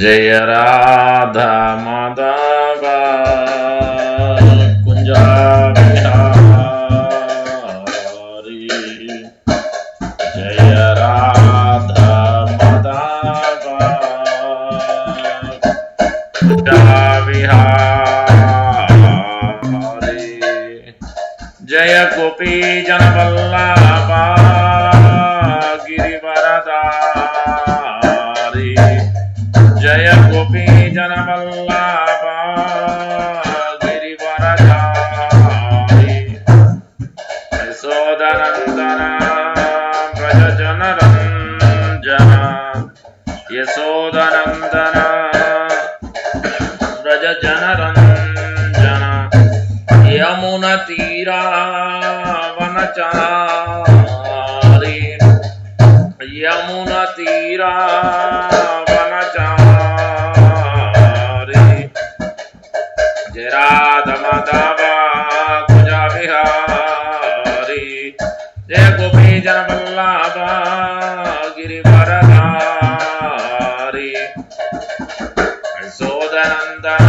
जय राधा माधव कुंजा बिहारी जय राधा माधव कुंजा बिहारी जय गोपी जन वल्लभा गिरिवरधारी जय गोपी जन वल्लभा गिरिवरधारी यशोदनंदन व्रज जन रंजन यशोदनंदन व्रज जन रंजन यमुना तीरा वनचारी यमुना तीरा वनचारी जय राधा माधव कुंजा बिहारी जय गोपी जन वल्लभ गिरिवरधारी यशोदनंदन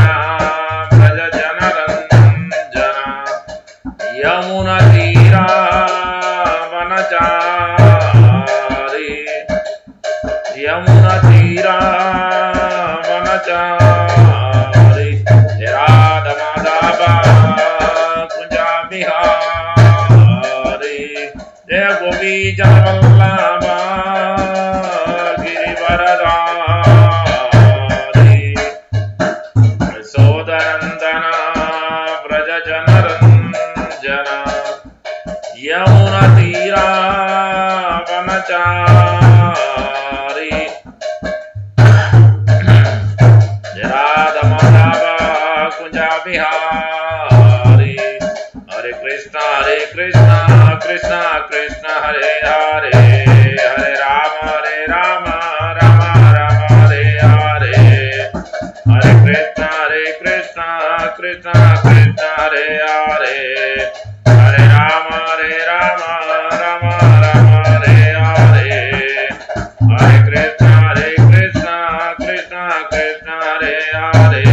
व्रज जन रंजन यमुना तीरा वनचारी यमुना तीरा वनचारी जय राधा माधव कुंजा बिहारी जय गोपी जन वल्लभ गिरिवरधारी यशोदनंदन व्रज जन रंजन यमुना तीरा वनचारी जय राधा माधव कुंजा बिहारी हरे कृष्णा कृष्णा कृष्णा हरे हरे हरे राम राम राम हरे हरे हरे कृष्णा कृष्णा कृष्णा हरे हरे हरे राम राम राम हरे हरे हरे कृष्णा कृष्णा कृष्णा हरे हरे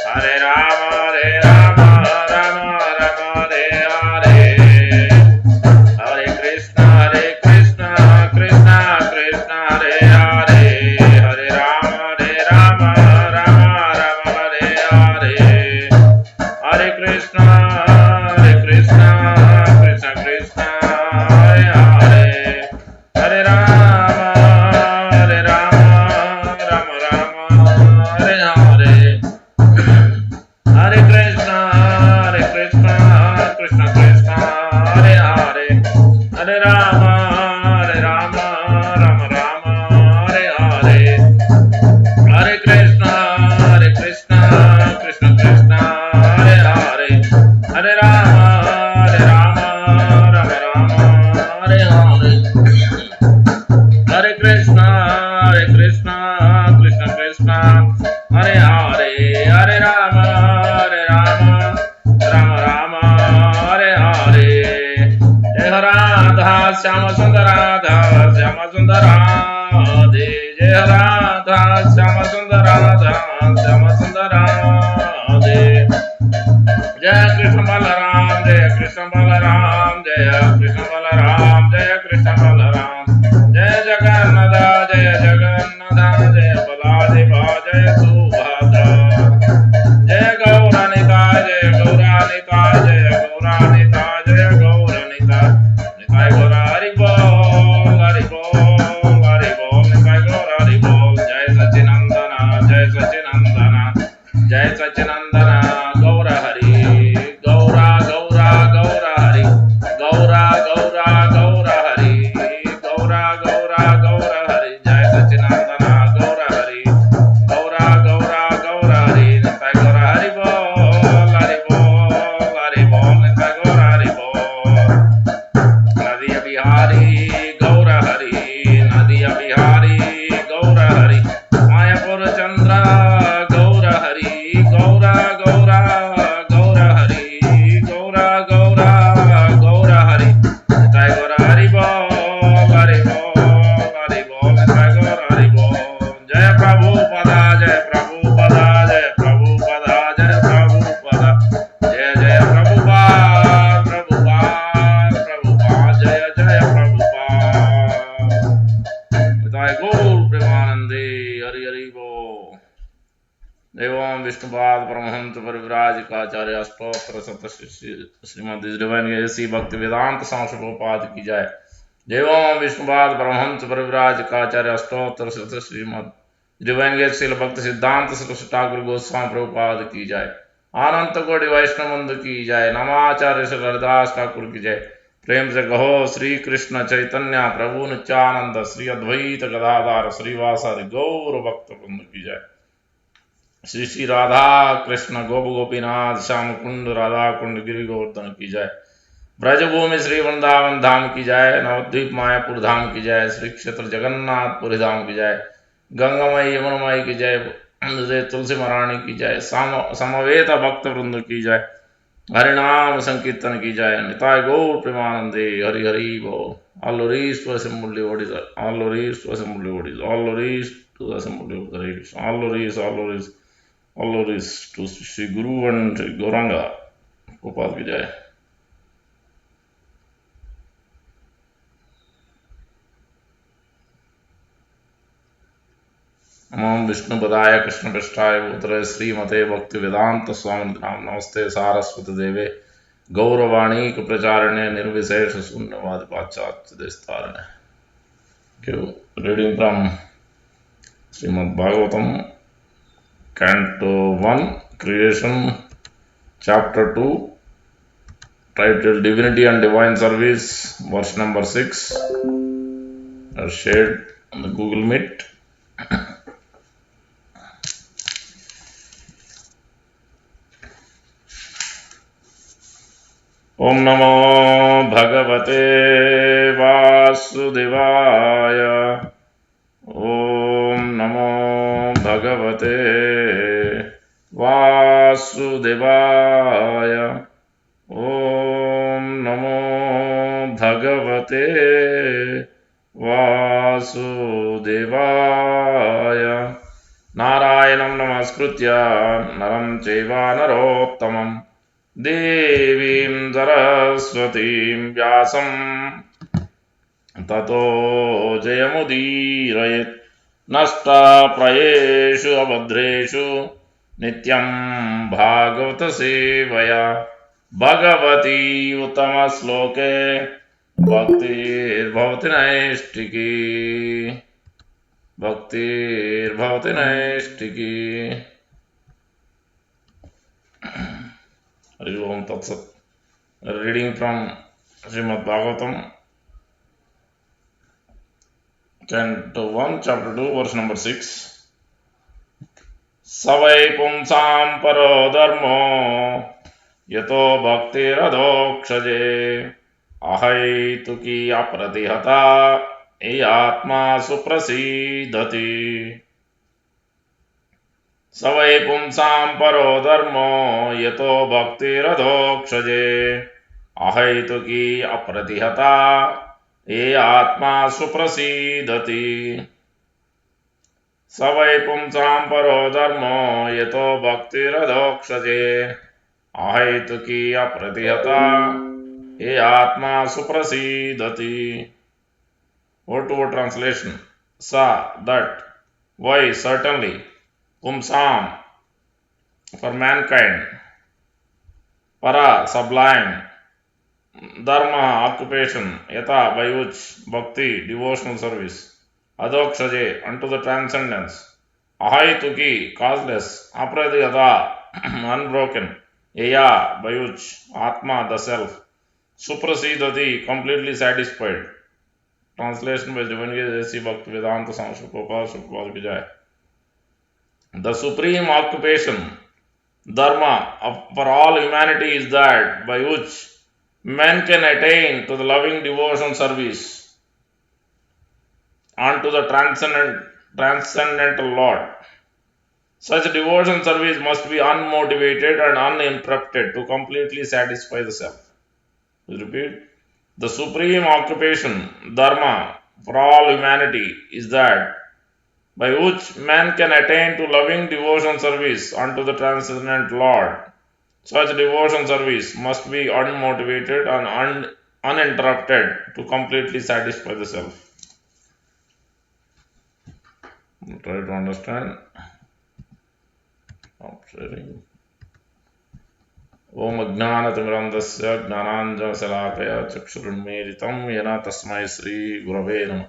हरे राम राम राम हरे हरे हरे कृष्णा कृष्णा कृष्णा हरे हरे हरे राम राम राम हरे हरे हरे कृष्णा कृष्णा कृष्णा हरे हरे हरे राम राम राम हरे हरे हरे कृष्णा कृष्णा कृष्णा हरे हरे हरे राम राम राम हरे हरे हरे कृष्णा कृष्णा कृष्णा हरे हरे हरे राम राम हरे हरे हरे कृष्णा कृष्णा हरे हरे हरे राम राम हरे हरे जय राधा श्याम सुंदर राधे जय राधा श्याम सुंदर राधे जय कृष्ण बलराम जय कृष्ण बलराम जय कृष्ण बलराम जय कृष्ण बलराम जय जगन्नाथ जय बलदेव जय सुभद्रा जय गौरानिता जय गौरानिता जय गौरानिता जय गौरानिता निताय गौर हरि बोल हरि बोल हरि बोल निताय गौर हरि बोल जय सच्चिनंदन जय सच्चिनंदन जय सच्चिनंदन निताय गौर प्रेमानंदे हरि हरि बोल। एवं विष्णुपाद परमहंस परिव्राजकाचार्य अष्टोत्तर श्रीमद डिवाइन भक्ति वेदांत सांस्कृतिक की जाए। एवं विष्णुपाद परमहंस परिव्राजकाचार्य अष्टोत्तर श्रीमद डिवाइन श्रील भक्ति सिद्धांत श्री ठाकुर गोस्वामी प्रभुपाद की जाए। अनंत कोटि वैष्णव वृंद की जाए। नमाचार्य श्री हरिदास ठाकुर की जय। प्रेम से कहो श्री कृष्ण चैतन्य प्रभु नित्यानंद श्री अद्वैत गदाधार श्रीवासादि गौर भक्त वृंद की जय। श्री श्री राधा कृष्ण गोप गोपीनाथ श्याम कुंड राधा कुंड गिरि गोवर्धन की जय। ब्रजभूमि श्री वृंदावन धाम की जय। नवद्वीप मायापुर धाम की जय। श्री क्षेत्र जगन्नाथपुरी धाम की जय। गंगामयी यमुनामयी की जय। तुलसी महारानी की जय। समवेत भक्त वृंद की जय। हरिनाम संकीर्तन की जय। निताय गौर प्रेमानंदे हरि हरि बोल। All glories to assembled devotees. All glories to assembled devotees. All glories to assembled devotees. All glories, all glories, all glories to Sri Guru and Gauranga. Gopal की जय। नमो विष्णुपदाय कृष्णपृष्ठाय भूतले श्रीमते भक्ति वेदांत स्वामी नाम। नमस्ते सारस्वती देवे गौरवाणी प्रचारणे निर्विशेष शून्यवाद पाश्चात्य देशतारणे। Reading from Srimad Bhagavatam, Canto 1, Creation, Chapter 2, titled Divinity and Divine Service, verse number 6, as shared on the Google Meet. Om Namo Bhagavate Vasudevaya. Om Namo Bhagavate Vasudevaya. Om Namo Bhagavate Vasudevaya. Narayanam Namaskritya Naram Chaiva Narottamam देवीं सरस्वतीं व्यासं ततो जयमुदीरयेत्। नष्टाप्रयेषु अभद्रेषु नित्यं भागवत सेवया। Bhagwati उत्तमश्लोके भक्तिर्भवति नैष्टिकी। भक्तिर्भवति नैष्टिकी। Hari Om Tat Sat. Reading from Srimad Bhagavatam, Canto 1, Chapter 2, verse number 6. Savai pumsam paro dharmo yato bhaktiradhokshaje ahai tuki apratihata eyatma suprasidhati. Savai pumsam paro dharmo yato bhaktiradhokshaje ahaituki apratihata ye atma suprasidhati. Savai pumsam paro dharmo yato bhaktiradhokshaje ahaituki apratihata ye atma suprasidhati. Word to word translation. Sa, that. Why, certainly. Pumsam, for mankind. Para, sublime. Dharma, occupation. Yata, by which. Bhakti, devotional service. Adhokshaje, unto the transcendence. Ahaituki, causeless. Apradhyata, unbroken. Eya, by which. Atma, the self. Suprasidhati, completely satisfied. Translation by Divine Bhakti Vedanta Samshrupapa Shupapad Vijay. The supreme occupation, dharma, for all humanity is that by which men can attain to the loving devotion service unto the transcendental Lord. Such devotion service must be unmotivated and uninterrupted to completely satisfy the self. Repeat. The supreme occupation, dharma, for all humanity is that by which man can attain to loving devotion service unto the transcendent Lord. Such devotion service must be unmotivated and uninterrupted to completely satisfy the self. Try to understand. Stop sharing. Om Ajnanatimirandasya Gnananjanasalakaya Chakshurunmilitam Yena Tasmai Sri Gurave Namah.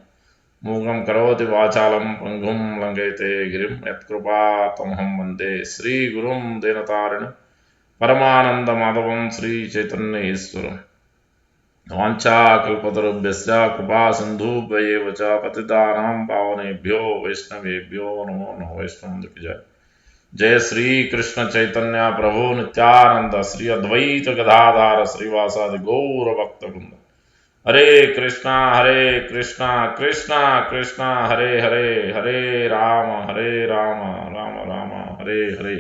Mugam Karoti Vachalam Pangum Langete Girim Yatkrupa Tamham Vande Sri Gurum Denatarina Paramananda Madhavam Sri Chaitanya Iswaram. Vancha Kalpatarubhyasya Kripa Sindhubhayeva cha Patitanam Pavanebhyo Vaishnavebhyo Namo Namo Vaishnavandukijaya. जय श्री कृष्ण चैतन्य प्रभु नित्यानंद श्री अद्वैत गदाधार श्रीवासादि गौर भक्त वृंद हरे कृष्णा कृष्णा कृष्णा हरे हरे हरे राम राम राम हरे हरे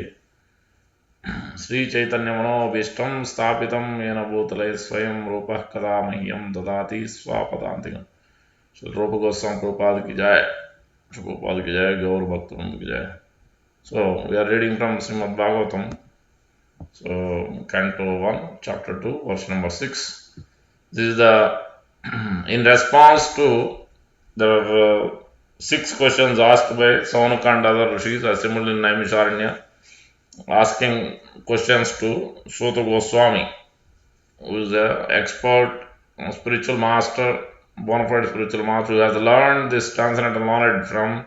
श्री चैतन्य मनोभीष्टं स्थापितं येन भूतले स्वयं रूपः कदा मह्यं ददाति स्वापदान्तिकम्। श्री रूप गोस्वामी प्रभुपाद की जय, श्री प्रभुपाद की जय, गौर भक्त वृंद की जय। So we are reading from Srimad Bhagavatam. So Canto 1, Chapter 2, verse number 6. This is the in response to the 6 questions asked by Saunaka and other rishis assembled in Naimisharanya, asking questions to Suta Goswami, who is an expert spiritual master, bona fide spiritual master, who has learned this transcendental knowledge from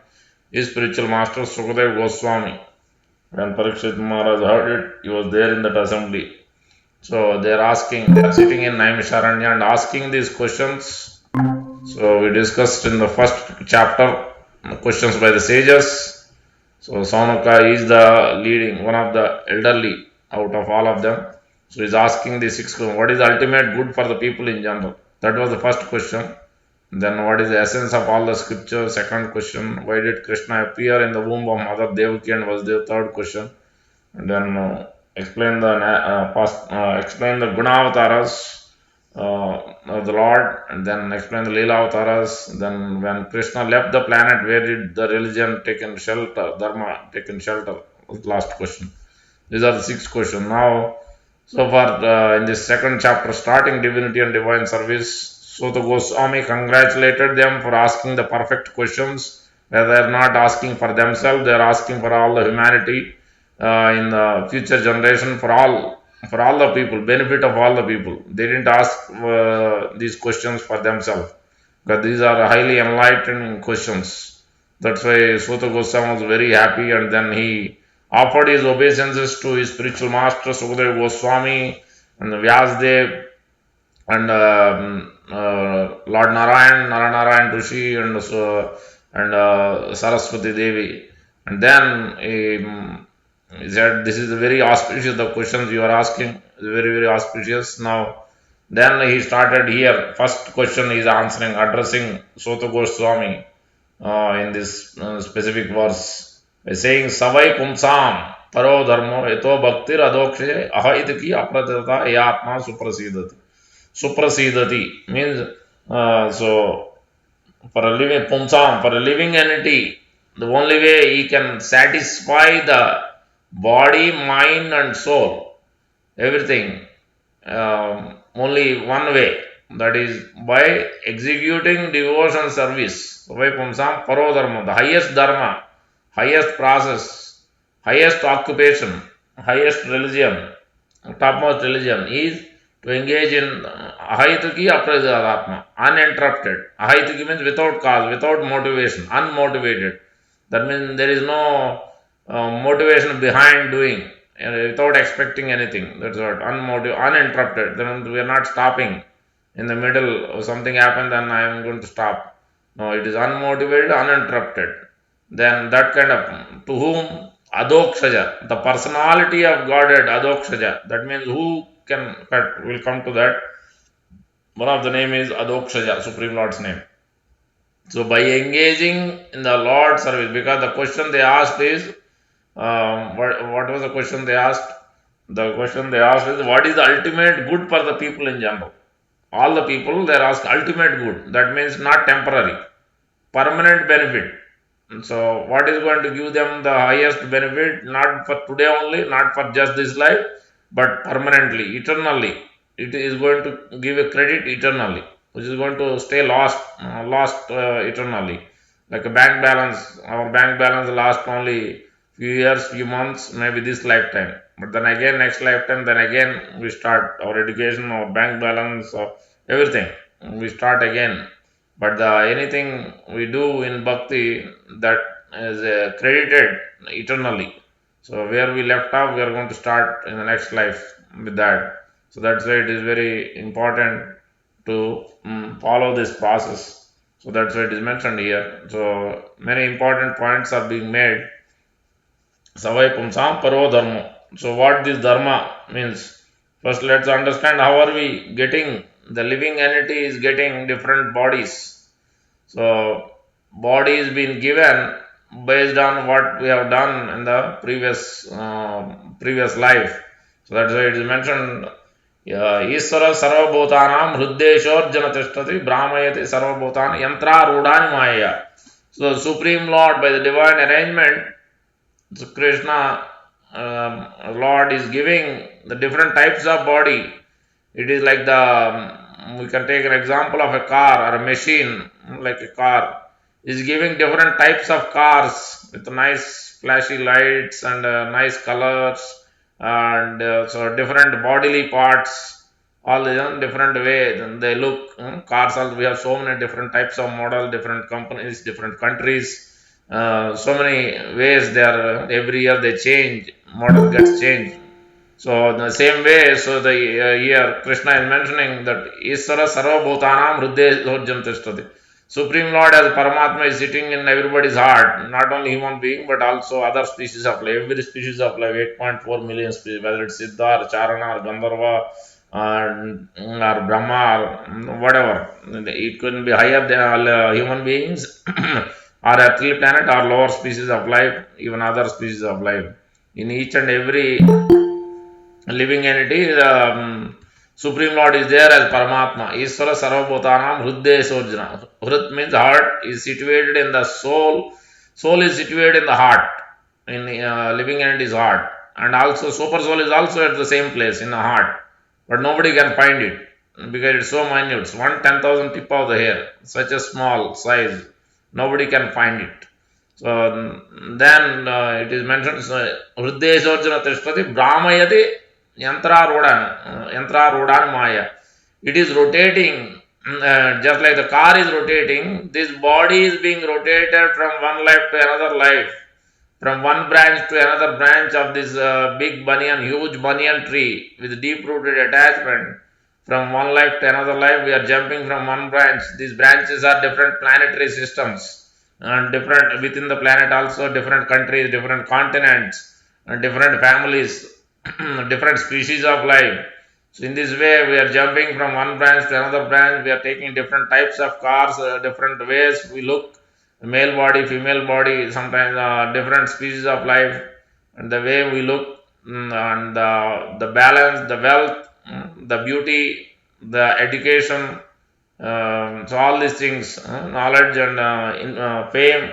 his spiritual master Sukadeva Goswami. When Parikshit Maharaj heard it, he was there in that assembly. So they are sitting in Naimisharanya and asking these questions. So we discussed in the first chapter the questions by the sages. So Saunaka is the leading, one of the elderly out of all of them. So he is asking the 6 questions. What is the ultimate good for the people in general? That was the first question. Then what is the essence of all the scriptures? Second question. Why did Krishna appear in the womb of Mother Devaki and Vasudeva? Third question. And then explain the Gunavataras of the Lord, and then explain the Leela Avataras. Then when Krishna left the planet, where did the religion taken shelter, Dharma taken shelter? Was the last question. These are the 6 questions. Now, so far in this second chapter, starting divinity and divine service, Suta Goswami congratulated them for asking the perfect questions, where they are not asking for themselves, they are asking for all the humanity in the future generation, for all the people, benefit of all the people. They didn't ask these questions for themselves, but these are highly enlightening questions. That's why Suta Goswami was very happy, and then he offered his obeisances to his spiritual master Sukadeva Goswami and Vyasdev and Lord Narayan Rishi and Saraswati Devi. And then he said, this is very auspicious, the questions you are asking is very, very auspicious. Now, then he started here. First question he is answering, addressing Suta Goswami in this specific verse by saying, Savai Pumsam Paro Dharmo Eto Bhaktir Adokshe Ahaitaki Apratata Yatma Suprasidati. Suprasidati means so for a living Pumsam, for a living entity, the only way he can satisfy the body, mind, and soul, everything, only one way, that is by executing devotion service. Vai Pumsam Paro Dharma, the highest dharma, highest process, highest occupation, highest religion, topmost religion is to engage in Ahaitaki Aprajaratma, uninterrupted. Ahaitaki means without cause, without motivation, unmotivated. That means there is no motivation behind doing, without expecting anything. That's what, uninterrupted. Then we are not stopping in the middle of something happened, then I am going to stop. No, it is unmotivated, uninterrupted. Then that kind of, to whom? Adokshaja, the personality of Godhead, Adokshaja. That means who can cut, we'll come to that. One of the name is Adokshaja, Supreme Lord's name. So by engaging in the Lord's service, because the question they asked is, what was the question they asked? The question they asked is, what is the ultimate good for the people in general? All the people, they are asked ultimate good. That means not temporary, permanent benefit. So what is going to give them the highest benefit? Not for today only, not for just this life, but permanently, eternally. It is going to give a credit eternally, which is going to stay lost eternally. Like a bank balance, our bank balance lasts only few years, few months, maybe this lifetime. But then again, next lifetime, then again we start our education, our bank balance, or everything. We start again. But anything we do in bhakti, that is credited eternally. So where we left off, we are going to start in the next life with that. So that's why it is very important to follow this process. So that's why it is mentioned here. So many important points are being made. Savai pumsam paro dharma. So what this dharma means? First, let's understand how are we getting the living entity is getting different bodies. So body is being given based on what we have done in the previous life. So that's why it is mentioned. Isvara sarvabhutanam hriddeshorjana tishtati brahmayati sarvabhutan yantrarudhani maya. So the Supreme Lord, by the divine arrangement, so Krishna, Lord is giving the different types of body. It is like we can take an example of a car or a machine, like a car. Is giving different types of cars with nice flashy lights and nice colors and so different bodily parts, all in different way. Then they look. Cars also we have so many different types of model, different companies, different countries. So many ways they are. Every year they change. Model gets changed. So in the same way, so the here Krishna is mentioning that Isvara Sarva Bhutanam Hriddhe Lorjam Tishtati. Supreme Lord as Paramatma is sitting in everybody's heart, not only human being but also other species of life. Every species of life, 8.4 million species, whether it's Siddha or Charana or Gandharva or Brahma or whatever. It couldn't be higher than all human beings or earthly planet or lower species of life, even other species of life. In each and every living entity, the Supreme Lord is there as Paramatma. Isvara Sarvabhutanam Hriddhe Sojana. Hrit means heart, is situated in the soul. Soul is situated in the heart, in living entity's heart. And also, super soul is also at the same place in the heart. But nobody can find it because it's so minute. It's 1/10,000 tip of the hair, such a small size. Nobody can find it. So then it is mentioned, Hriddhe Sojana Tishtati Brahmayati Yantra Rodan Maya. It is rotating, just like the car is rotating. This body is being rotated from one life to another life, from one branch to another branch of this big banyan, huge banyan tree with deep rooted attachment. From one life to another life, we are jumping from one branch. These branches are different planetary systems and different within the planet, also different countries, different continents, and different families, different species of life. So in this way, we are jumping from one branch to another branch. We are taking different types of cars, different ways we look, male body, female body, sometimes different species of life, and the way we look, and the balance, the wealth, the beauty, the education. So all these things, knowledge and fame,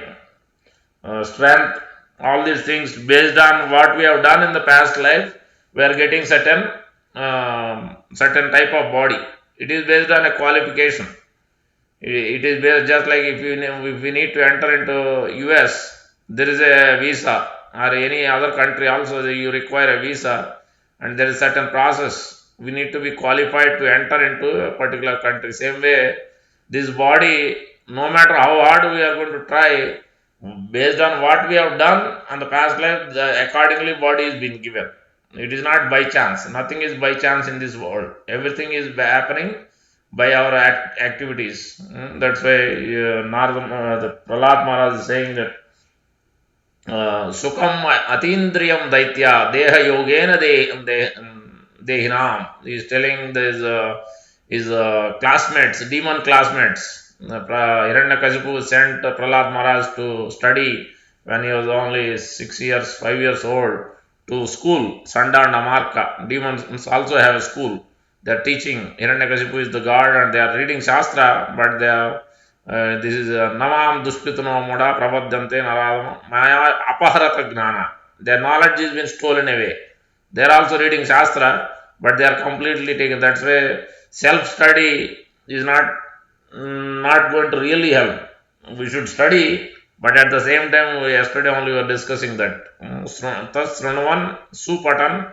strength, all these things based on what we have done in the past life, we are getting certain type of body. It is based on a qualification. It is based just like if we need to enter into US, there is a visa, or any other country also you require a visa, and there is certain process. We need to be qualified to enter into a particular country. Same way, this body, no matter how hard we are going to try, based on what we have done on the past life, accordingly body is being given. It is not by chance. Nothing is by chance in this world. Everything is happening by our activities. That's why the Prahlad Maharaj is saying that Sukham Atindriyam Daitya Deha Yogena Dehinam. He is telling his classmates, demon classmates. Hiranyakasipu sent Prahlad Maharaj to study when he was only 6 years, 5 years old, to school, Sanda Namarka. Demons also have a school. They are teaching. Hiranyakasipu is the god and they are reading Shastra, but they are this is Namam Dushpitano Moda Prabhadyante Naradama Maya Apaharata Gnana. Their knowledge is been stolen away. They are also reading Shastra, but they are completely taken. That's why self study is not going to really help. we should study, but at the same time, yesterday only we were discussing that. Tas Srunavan Supatan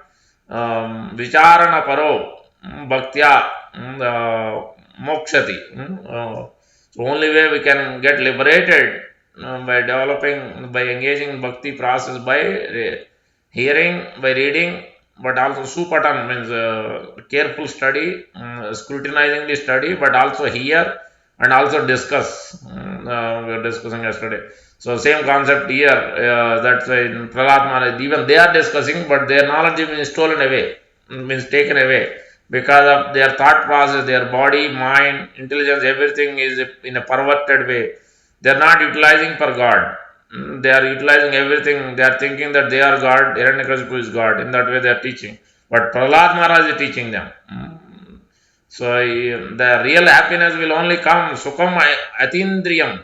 Vicharana Paro Bhaktya Mokshati. So only way we can get liberated by developing, by engaging in bhakti process, by hearing, by reading, but also supatan means careful study, scrutinizingly study, but also hear and also discuss. We were discussing yesterday. So same concept here. That's why in Prahlad Maharaj, even they are discussing, but their knowledge is stolen away, means taken away because of their thought process, their body, mind, intelligence, everything is in a perverted way. They are not utilizing for God. They are utilizing everything. They are thinking that they are God, Hiranyakasipu is God. In that way, they are teaching. But Prahlad Maharaj is teaching them. So the real happiness will only come Sukham Atindriyam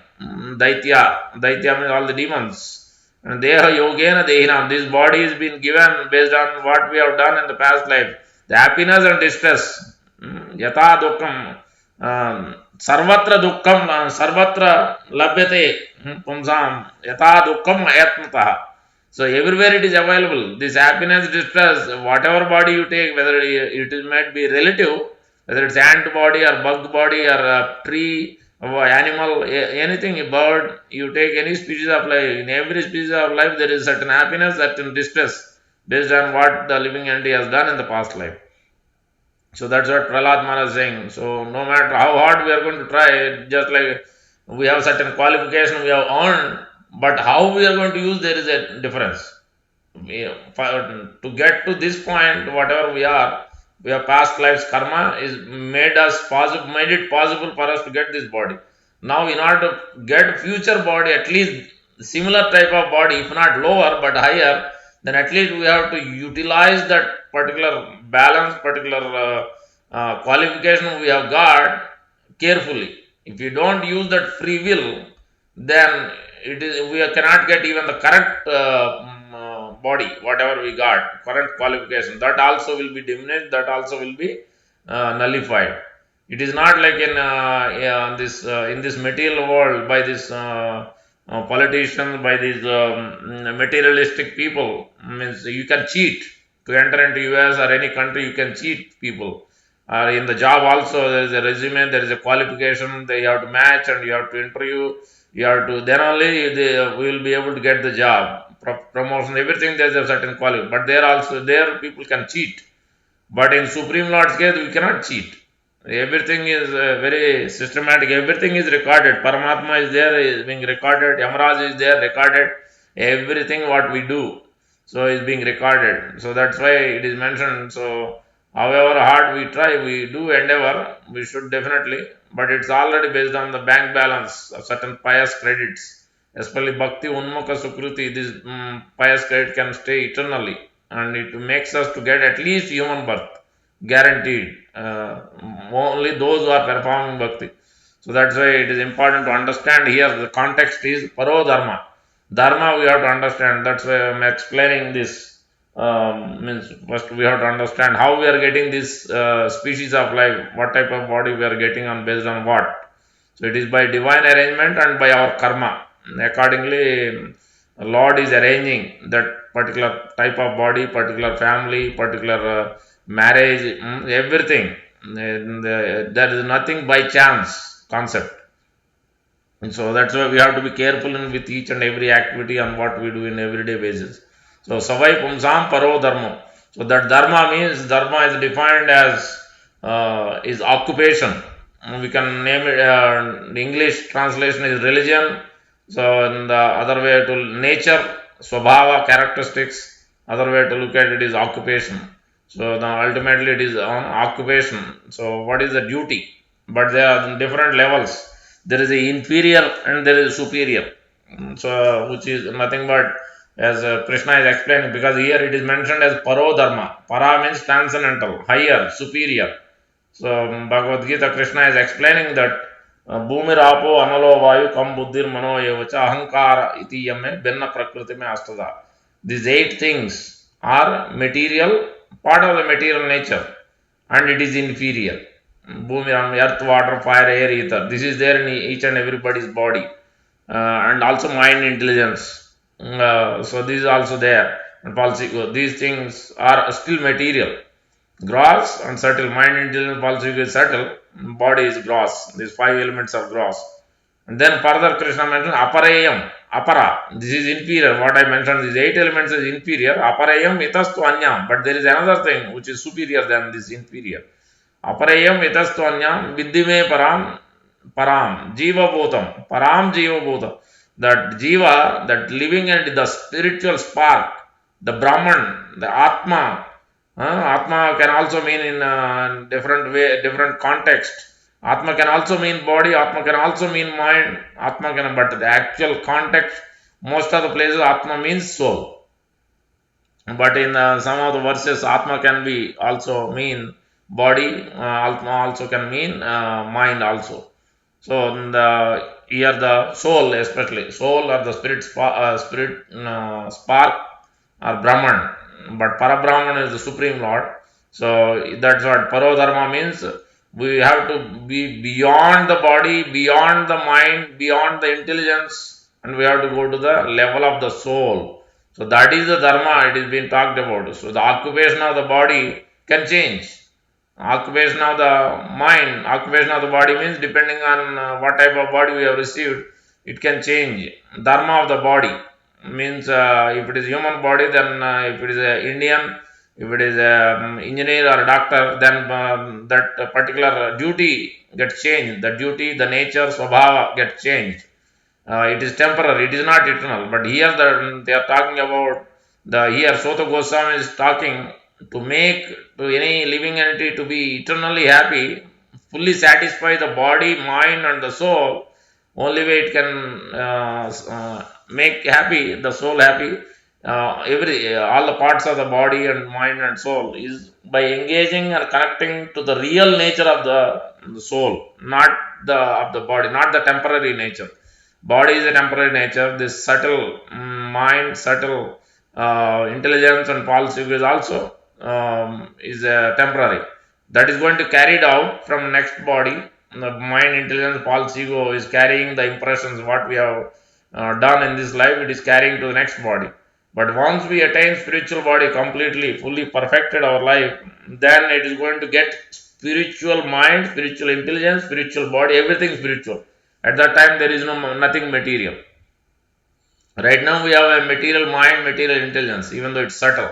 Daitya. Daitya means all the demons. And Deha Yogena Dehinam. This body is been given based on what we have done in the past life. The happiness and distress. Yata Dukkam. Sarvatra Dukkam. Sarvatra Labhyate. Pumsam. Yata Dukkam Ayatmataha. So everywhere it is available. This happiness, distress, whatever body you take, whether it might be relative, whether it's ant body or bug body or a tree or animal, anything, a bird, you take any species of life. In every species of life, there is certain happiness, certain distress based on what the living entity has done in the past life. So that's what Prahlad Maharaj is saying. So no matter how hard we are going to try, just like we have certain qualification we have earned, but how we are going to use, there is a difference. To get to this point, whatever we are, we have past lives karma is made it possible for us to get this body. Now, in order to get future body, at least similar type of body, if not lower but higher, then at least we have to utilize that particular balance, particular qualification we have got carefully. If we don't use that free will, then we cannot get even the correct body, whatever we got, current qualification. That also will be diminished. That also will be nullified. It is not like in this material world by this politicians, by these materialistic people. Means you can cheat to enter into US or any country. You can cheat people. In the job also, there is a resume, there is a qualification. They have to match, and you have to interview. You have to, then only we will be able to get the job, promotion, everything. There is a certain quality, but there people can cheat. But in Supreme Lord's case, we cannot cheat. Everything is very systematic. Everything is recorded. Paramatma is there, is being recorded. Yamaraj is there, recorded. Everything what we do, so is being recorded. So that's why it is mentioned. So however hard we try, we do endeavor, we should definitely, but it's already based on the bank balance of certain pious credits, especially Bhakti Unmukha Sukruti. This pious credit can stay eternally, and it makes us to get at least human birth, guaranteed. Only those who are performing Bhakti. So that's why it is important to understand here the context is Paro Dharma. Dharma we have to understand. That's why I'm explaining this. Means first we have to understand how we are getting this species of life, what type of body we are getting on based on what. So it is by divine arrangement and by our karma. Accordingly, Lord is arranging that particular type of body, particular family, particular marriage, everything. And, there is nothing by chance concept. And so that's why we have to be careful with each and every activity on what we do in everyday basis. So savai pumsam paro dharma. So that dharma means dharma is defined as is occupation. We can name it. The English translation is religion. So in the other way to nature, swabhava, characteristics. Other way to look at it is occupation. So now ultimately it is on occupation. So what is the duty? But there are different levels. There is a inferior and there is superior. So which is nothing but as Krishna is explaining, because here it is mentioned as paro dharma. Para means transcendental, higher, superior. So Bhagavad Gita, Krishna is explaining that Bhumi Rapo Analo Vayu Kam Buddhir Mano Yevacha Ahankara Iti Yame Benna Prakriti Me Astada. These 8 things are material, part of the material nature, and it is inferior. Bhumi, earth, water, fire, air, ether. This is there in each and everybody's body. and also mind intelligence. So these are also there. And false ego. These things are still material. Gross and subtle. Mind intelligence, false ego is subtle. Body is gross. These five elements are gross. And then further Krishna mentioned aparayam, apara. This is inferior. What I mentioned, these eight elements is inferior. Aparayam itastu anyam. But there is another thing which is superior than this inferior. Aparayam itastu anyam viddhime param jiva bhutam. Param jiva bhutam. That jiva, that living and the spiritual spark, the Brahman, the Atma. Atma can also mean in different way, different context. Atma can also mean body, Atma can also mean mind, Atma can, but the actual context, most of the places Atma means soul. But in some of the verses, Atma can be also mean body, Atma also can mean mind also. So here the soul, especially soul or the spark or Brahman, but Parabrahman is the Supreme Lord. So that's what Parodharma means. We have to be beyond the body, beyond the mind, beyond the intelligence, and we have to go to the level of the soul. So that is the Dharma it is being talked about. So the occupation of the body can change. Occupation of the mind, occupation of the body means depending on what type of body we have received, it can change. Dharma of the body means if it is human body, then if it is a Indian, if it is a engineer or a doctor, then that particular duty gets changed. The duty, the nature, swabhava gets changed. It is temporary, it is not eternal. But here they are talking about here Sota Goswami is talking to make to any living entity to be eternally happy, fully satisfy the body, mind, and the soul. Only way it can make happy the soul happy. All the parts of the body and mind and soul is by engaging or connecting to the real nature of the soul, not the of the body, not the temporary nature. Body is a temporary nature. This subtle mind, subtle intelligence and false ego is also is temporary. That is going to carry it out from next body. The mind, intelligence, false ego is carrying the impressions what we have done in this life. It is carrying to the next body. But once we attain spiritual body completely, fully perfected our life, then it is going to get spiritual mind, spiritual intelligence, spiritual body, everything spiritual. At that time, there is nothing material. Right now, we have a material mind, material intelligence, even though it's subtle.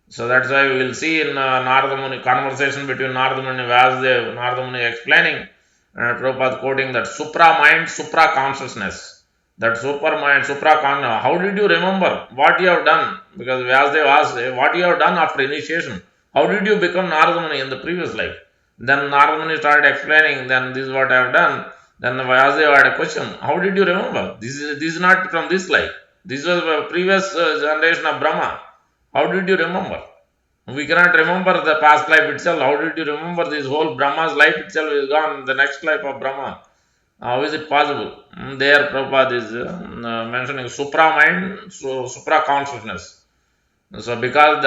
So that's why we will see in Narada Muni, conversation between Narada Muni and Vasudev, Narada Muni explaining, Prabhupada quoting that supra mind, supra consciousness. That super mind, supra consciousness. How did you remember what you have done? Because Vasudev asked, what you have done after initiation? How did you become Narada Muni in the previous life? Then Narada Muni started explaining, then this is what I have done. Then Vasudev had a question, how did you remember? This is not from this life. This was a previous generation of Brahma. How did you remember? We cannot remember the past life itself. How did you remember this whole Brahma's life itself is gone, the next life of Brahma? How is it possible? There Prabhupada is mentioning supra mind, so supra consciousness. So because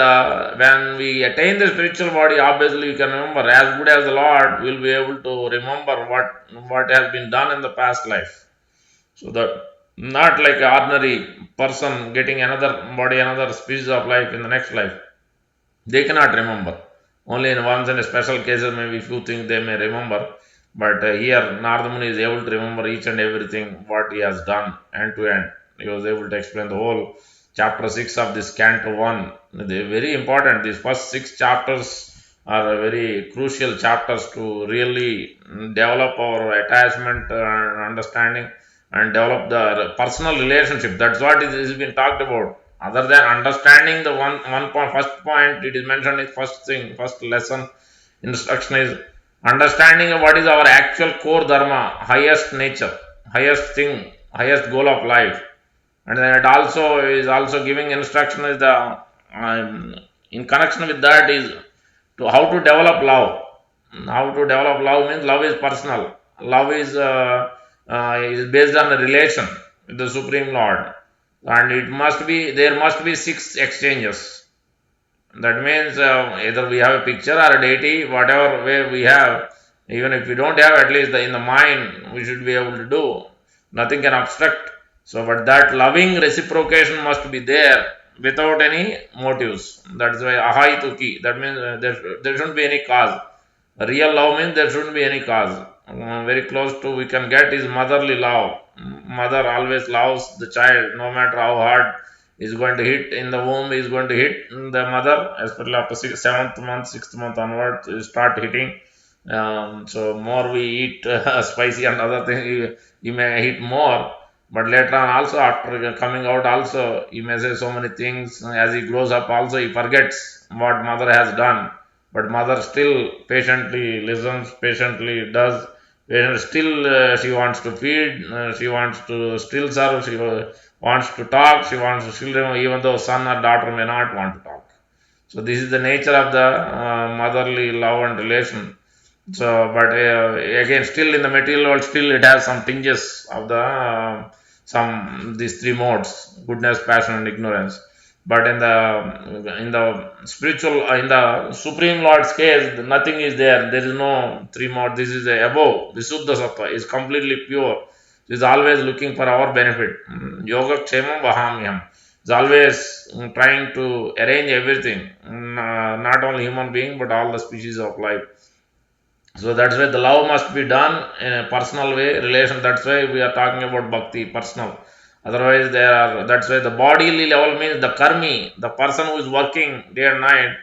when we attain the spiritual body, obviously we can remember. As good as the Lord, we will be able to remember what has been done in the past life. So that not like an ordinary person getting another body, another species of life in the next life. They cannot remember. Only in once in a special cases, maybe few things they may remember. But here, Narada Muni is able to remember each and everything what he has done end to end. He was able to explain the whole chapter 6 of this canto 1. They are very important. These first 6 chapters are very crucial chapters to really develop our attachment and understanding and develop the personal relationship. That's what is been talked about. Other than understanding the one point, first point it is mentioned is first thing, first lesson, instruction is understanding what is our actual core dharma, highest nature, highest thing, highest goal of life. And then it also is also giving instruction is the in connection with that is to how to develop love. How to develop love means love is personal. Love is based on a relation with the Supreme Lord, and there must be 6 exchanges. That means either we have a picture or a deity, whatever way we have. Even if we don't have, at least in the mind we should be able to do. nothing can obstruct. So, but that loving reciprocation must be there without any motives. That's why ahaituki. That means there shouldn't be any cause. Real love means there shouldn't be any cause. Very close to we can get is motherly love. Mother always loves the child, no matter how hard is going to hit in the womb, is going to hit the mother, especially after seventh month, sixth month onwards, you start hitting. So more we eat spicy and other things, you may hit more. But later on, also after coming out, also you may say so many things. As he grows up, also he forgets what mother has done. But mother still patiently listens, patiently does. Still, she wants to feed. She wants to still serve. She wants to talk. She wants to still, even though son or daughter may not want to talk. So this is the nature of the motherly love and relation. So, but again, still in the material world, still it has some tinges of the some these three modes: goodness, passion, and ignorance. But in the spiritual, in the supreme Lord's case, nothing is there. There is no three modes. This is a above. Visuddha sattva is completely pure. It is always looking for our benefit. Yoga kshemam vahamyam. It's always trying to arrange everything, not only human being but all the species of life. So that's why the love must be done in a personal way, relation. That's why we are talking about bhakti, personal. Otherwise, that's why the bodily level means the karmi, the person who is working day and night,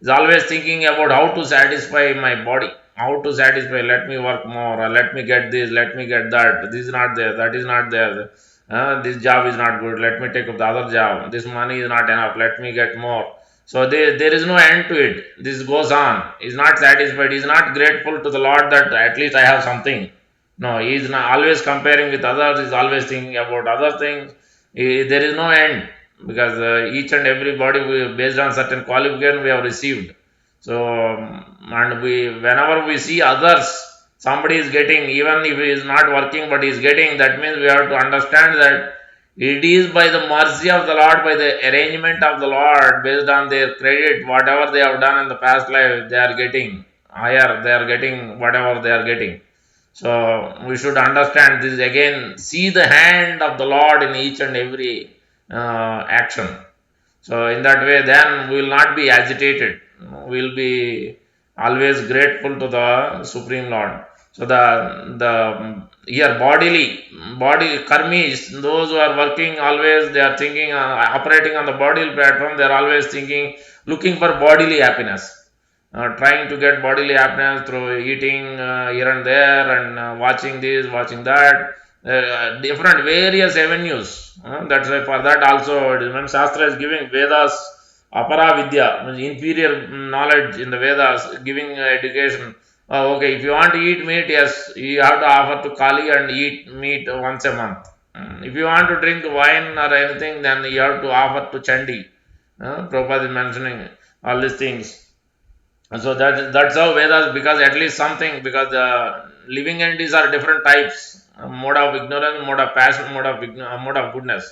is always thinking about how to satisfy my body, how to satisfy, let me work more, or let me get this, let me get that, this is not there, that is not there, this job is not good, let me take up the other job, this money is not enough, let me get more. So there is no end to it. This goes on. He is not satisfied. He is not grateful to the Lord that at least I have something. No, he is not always comparing with others. He is always thinking about other things. There is no end because each and everybody based on certain qualification we have received. So and whenever we see others, somebody is getting, even if he is not working but he is getting. That means we have to understand that it is by the mercy of the Lord, by the arrangement of the Lord, based on their credit, whatever they have done in the past life, they are getting higher, they are getting whatever they are getting. So we should understand this again, see the hand of the Lord in each and every action. So in that way, then we will not be agitated. We will be always grateful to the Supreme Lord. So the here body karmis, those who are working always they are thinking operating on the bodily platform. They are always thinking, looking for bodily happiness, trying to get bodily happiness through eating here and there and watching this, watching that, different various avenues. That's why for that also, when Shastra is giving Vedas, Apara Vidya, means inferior knowledge in the Vedas, giving education. Okay, if you want to eat meat, yes, you have to offer to Kali and eat meat once a month. If you want to drink wine or anything, then you have to offer to Chandi. Prabhupada is mentioning all these things. And so that's how Vedas, because at least something, because the living entities are different types, mode of ignorance, mode of passion, mode of goodness.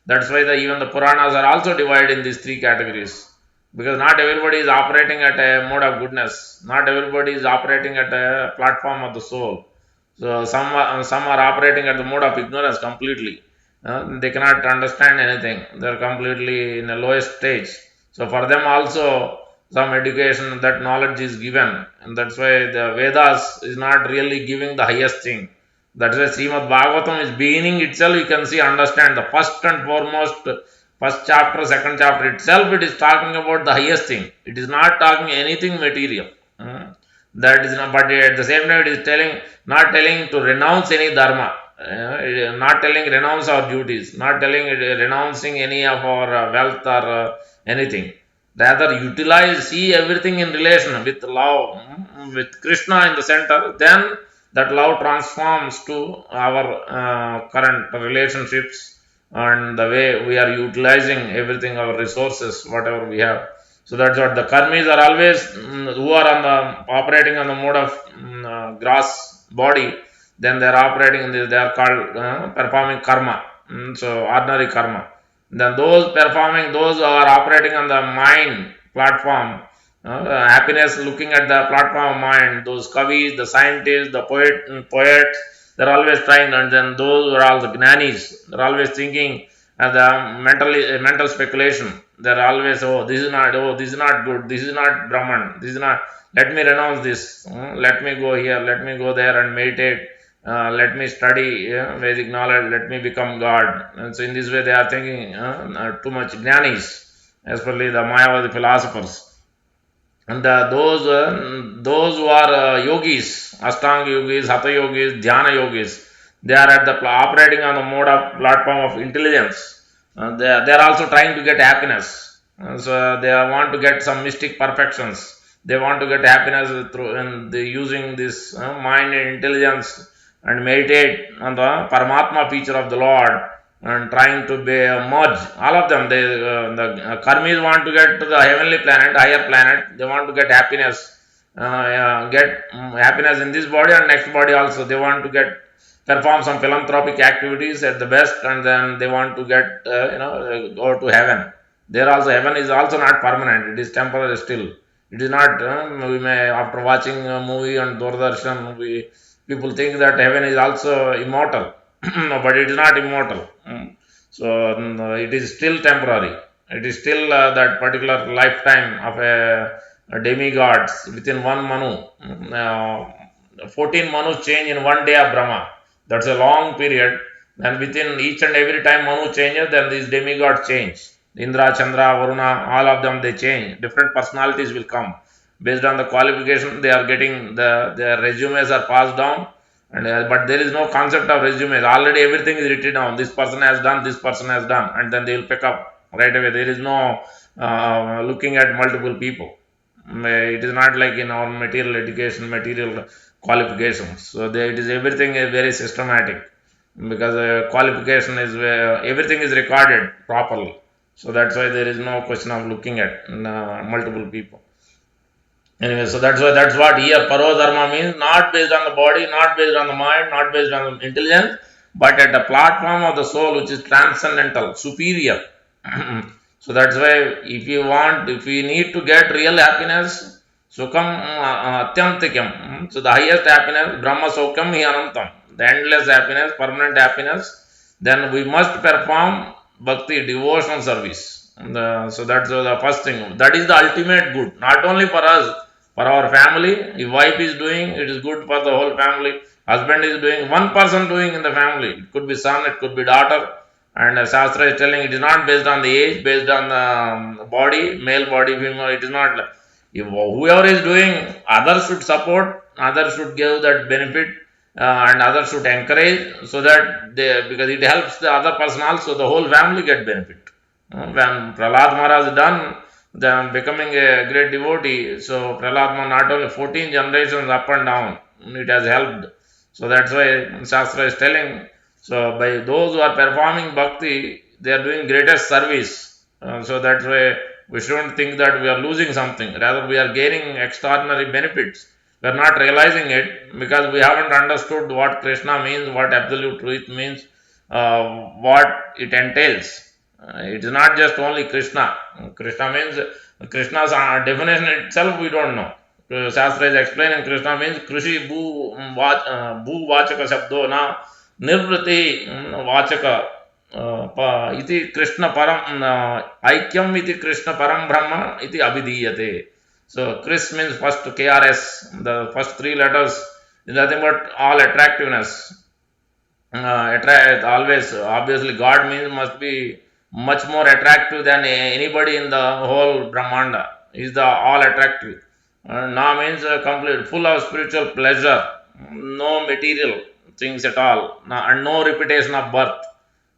That's why even the Puranas are also divided in these three categories. Because not everybody is operating at a mode of goodness. Not everybody is operating at a platform of the soul. So some are operating at the mode of ignorance completely. They cannot understand anything. They are completely in the lowest stage. So for them also some education, that knowledge is given, and that's why the Vedas is not really giving the highest thing. That's why Srimad Bhagavatam is beginning itself. You can see, understand the first and foremost, first chapter, second chapter itself. It is talking about the highest thing. It is not talking anything material. That is not, but at the same time, it is not telling to renounce any dharma. Not telling renounce our duties, not telling renouncing any of our wealth or anything. Rather, utilize, see everything in relation with love, with Krishna in the center. Then that love transforms to our current relationships and the way we are utilizing everything, our resources, whatever we have. So that's what the karmis are always who are on the operating on the mode of grass body. Then they are operating in this. They are called performing karma. So ordinary karma. Then those who are operating on the mind platform, happiness looking at the platform of mind, those kavis, the scientists, the poets, They're always trying, and then those who are all the gnanis, they're always thinking the mental speculation. They're always, oh, this is not good, this is not Brahman, this is not, let me renounce this, let me go here, let me go there and meditate, let me study Vedic knowledge, let me become God. And so in this way they are thinking too much jnanis, especially the Mayavadi philosophers. And those who are yogis, Ashtanga yogis, Hatha yogis, Dhyana yogis, they are at the operating on the mode of platform of intelligence. They are also trying to get happiness. So they want to get some mystic perfections. They want to get happiness through and using this mind and intelligence and meditate on the Paramatma feature of the Lord and trying to be merge all of them. The karmis want to get to the heavenly planet, higher planet. They want to get happiness, happiness in this body and next body also. They want to get perform some philanthropic activities at the best, and then they want to get go to heaven. There also heaven is also not permanent; it is temporary still. It is not. We may after watching a movie on Doordarshan, people think that heaven is also immortal. No, but it is not immortal. So it is still temporary. It is still that particular lifetime of a demigod within one Manu. 14 Manus change in one day of Brahma. That's a long period. And within each and every time Manu changes, then these demigods change. Indra, Chandra, Varuna, all of them they change. Different personalities will come. Based on the qualification, they are getting their resumes are passed down. And but there is no concept of resumes. Already everything is written down. This person has done, this person has done, and then they will pick up right away. There is no looking at multiple people. It is not like in our material education, material qualifications. So it is everything is very systematic because qualification is everything is recorded properly. So that's why there is no question of looking at multiple people. Anyway, so that's what here Paro Dharma means, not based on the body, not based on the mind, not based on the intelligence, but at the platform of the soul, which is transcendental, superior. So that's why if you need to get real happiness, Sukham Atyantikam. So the highest happiness, Brahma Sokham Hi Anantam, the endless happiness, permanent happiness, then we must perform bhakti, devotional service. So that's the first thing. That is the ultimate good, not only for us, for our family. If wife is doing, it is good for the whole family. Husband is doing, one person doing in the family. It could be son, it could be daughter. And Shastra is telling it is not based on the age, based on the body, male body, female. It is not. If whoever is doing, others should support, others should give that benefit, and others should encourage, so that because it helps the other person also, the whole family get benefit. When Prahlad Maharaj done, then becoming a great devotee, so Prahlad not only 14 generations up and down, it has helped. So that's why Shastra is telling. So by those who are performing bhakti, they are doing greatest service. So that's why we shouldn't think that we are losing something. Rather, we are gaining extraordinary benefits. We are not realizing it because we haven't understood what Krishna means, what absolute truth means, what it entails. It is not just only Krishna. Krishna means Krishna's definition itself we don't know. Shastra is explaining Krishna means Krishi Bhu Vachaka Shabdo na Nirvriti Vachaka iti Krishna Param Aikyam iti Krishna Param Brahma iti Abhidiyate. So Kris means first KRS, the first three letters is nothing but all attractiveness. Always, obviously, God means must be much more attractive than anybody in the whole Brahmanda. Is the all attractive. Na means complete, full of spiritual pleasure, no material things at all, and no repetition of birth.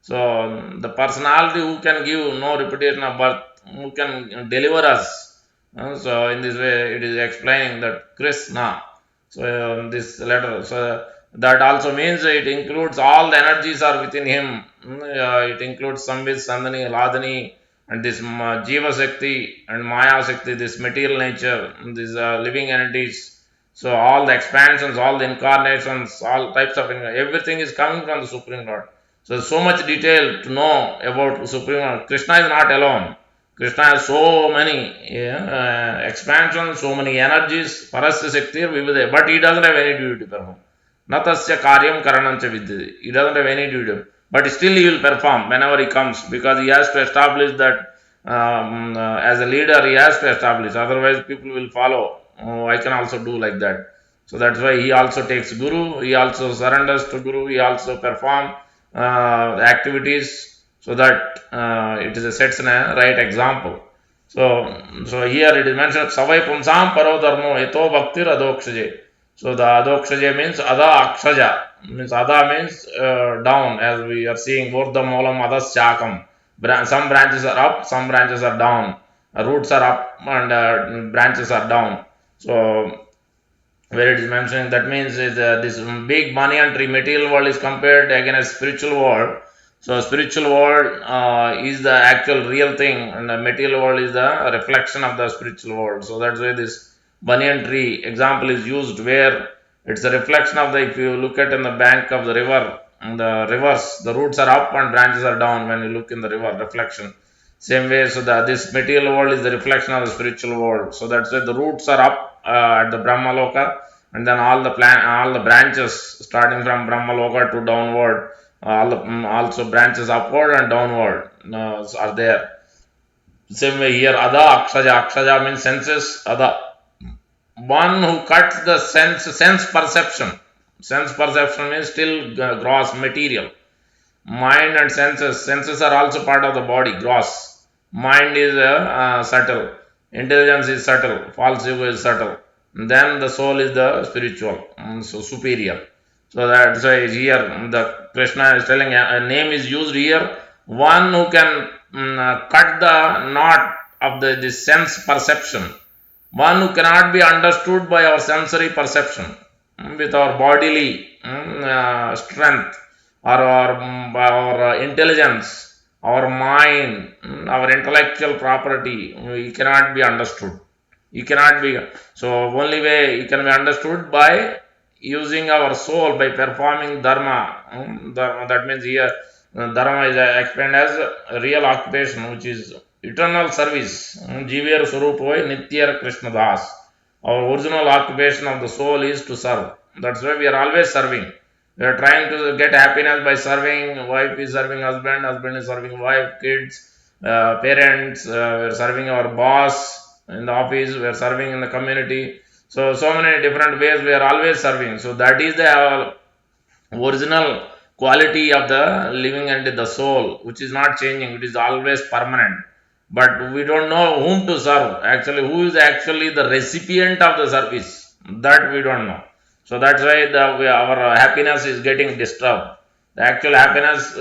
So the personality who can give no repetition of birth, who can deliver us. So in this way, it is explaining that Krishna. So this letter, so that also means it includes all the energies are within him. It includes Samvit, Sandani, Ladani, and this Jiva Shakti and Maya Shakti, this material nature, these living entities. So all the expansions, all the incarnations, all types of everything is coming from the Supreme Lord. So there's so much detail to know about Supreme Lord. Krishna is not alone. Krishna has so many expansions, so many energies, Parasya Shakti, but he doesn't have any duty to perform. Natasya karyam karanancha vidyate. He doesn't have any duty, but still he will perform whenever he comes, because he has to establish that as a leader he has to establish. Otherwise, people will follow. Oh, I can also do like that. So that's why he also takes Guru. He also surrenders to Guru. He also perform the activities so that it is a sets a right example. So here it is mentioned Savai Pumsam Paro Dharmo Eto Bhaktir Adokshaje. So the Adokshaje means Ada Akshaja. Means Ada means down, as we are seeing Urdham Molam Adas Chakam. Some branches are up, some branches are down. Roots are up and branches are down. So where it is mentioning, that means this big banyan tree material world is compared against spiritual world. So spiritual world is the actual real thing, and the material world is the reflection of the spiritual world. So that's why this banyan tree example is used, where it's a reflection of the, if you look at in the bank of the river, and the rivers, the roots are up and branches are down when you look in the river reflection. Same way, so this material world is the reflection of the spiritual world. So that's why the roots are up at the Brahmaloka, and then all the branches starting from Brahmaloka to downward, also branches upward and downward are there. Same way here, Ada Akshaja. Akshaja means senses. Ada, one who cuts the sense perception. Sense perception means still gross material. Mind and senses are also part of the body, gross. Mind is subtle, intelligence is subtle, false ego is subtle, then the soul is the spiritual, so superior. So that's why here the Krishna is telling a name is used here, one who can cut the knot of the sense perception, one who cannot be understood by our sensory perception with our bodily strength, or our intelligence, our mind, our intellectual property, it cannot be understood. It cannot be. So only way it can be understood by using our soul, by performing dharma. That means here dharma is explained as a real occupation, which is eternal service. Jivir Surupoi Nityar Krishna Das. Our original occupation of the soul is to serve. That's why we are always serving. We are trying to get happiness by serving. Wife is serving husband, husband is serving wife, kids, parents, we are serving our boss in the office, we are serving in the community. So many different ways we are always serving. So that is the original quality of the living entity, the soul, which is not changing, it is always permanent. But we don't know whom to serve. Actually, who is actually the recipient of the service? That we don't know. So that's why our happiness is getting disturbed. The actual happiness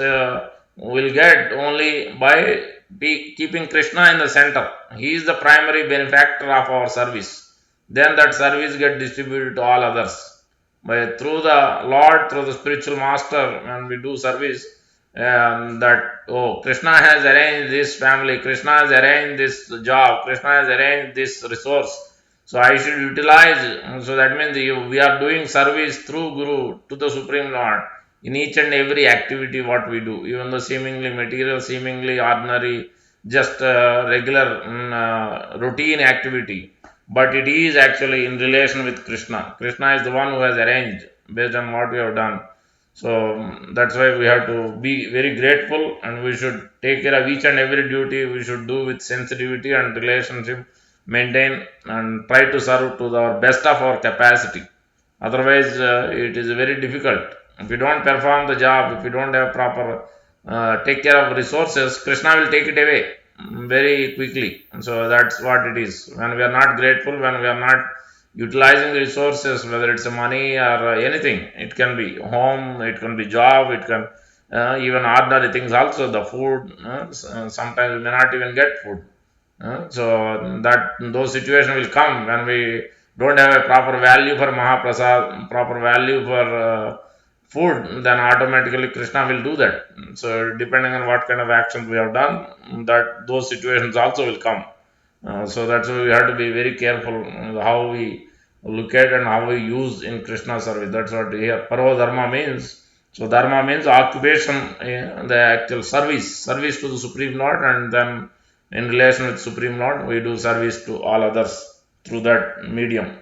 will get only by keeping Krishna in the center. He is the primary benefactor of our service. Then that service gets distributed to all others. But through the Lord, through the spiritual master, when we do service, Krishna has arranged this family, Krishna has arranged this job, Krishna has arranged this resource. So I should utilize. So that means we are doing service through Guru to the Supreme Lord in each and every activity what we do, even though seemingly material, seemingly ordinary, just regular routine activity, but it is actually in relation with Krishna. Krishna is the one who has arranged based on what we have done. So that's why we have to be very grateful, and we should take care of each and every duty. We should do with sensitivity and relationship, maintain and try to serve to our best of our capacity. Otherwise, it is very difficult. If you don't perform the job, if you don't have proper take care of resources, Krishna will take it away very quickly. So that's what it is. When we are not grateful, when we are not utilizing resources, whether it's money or anything, it can be home, it can be job, it can even ordinary things also, the food, sometimes we may not even get food. So that those situations will come when we don't have a proper value for Mahaprasad, proper value for food, then automatically Krishna will do that. So depending on what kind of actions we have done, that those situations also will come. So that's why we have to be very careful how we look at and how we use in Krishna service. That's what here Parva Dharma means. So Dharma means occupation, the actual service to the Supreme Lord, and then in relation with Supreme Lord, we do service to all others through that medium.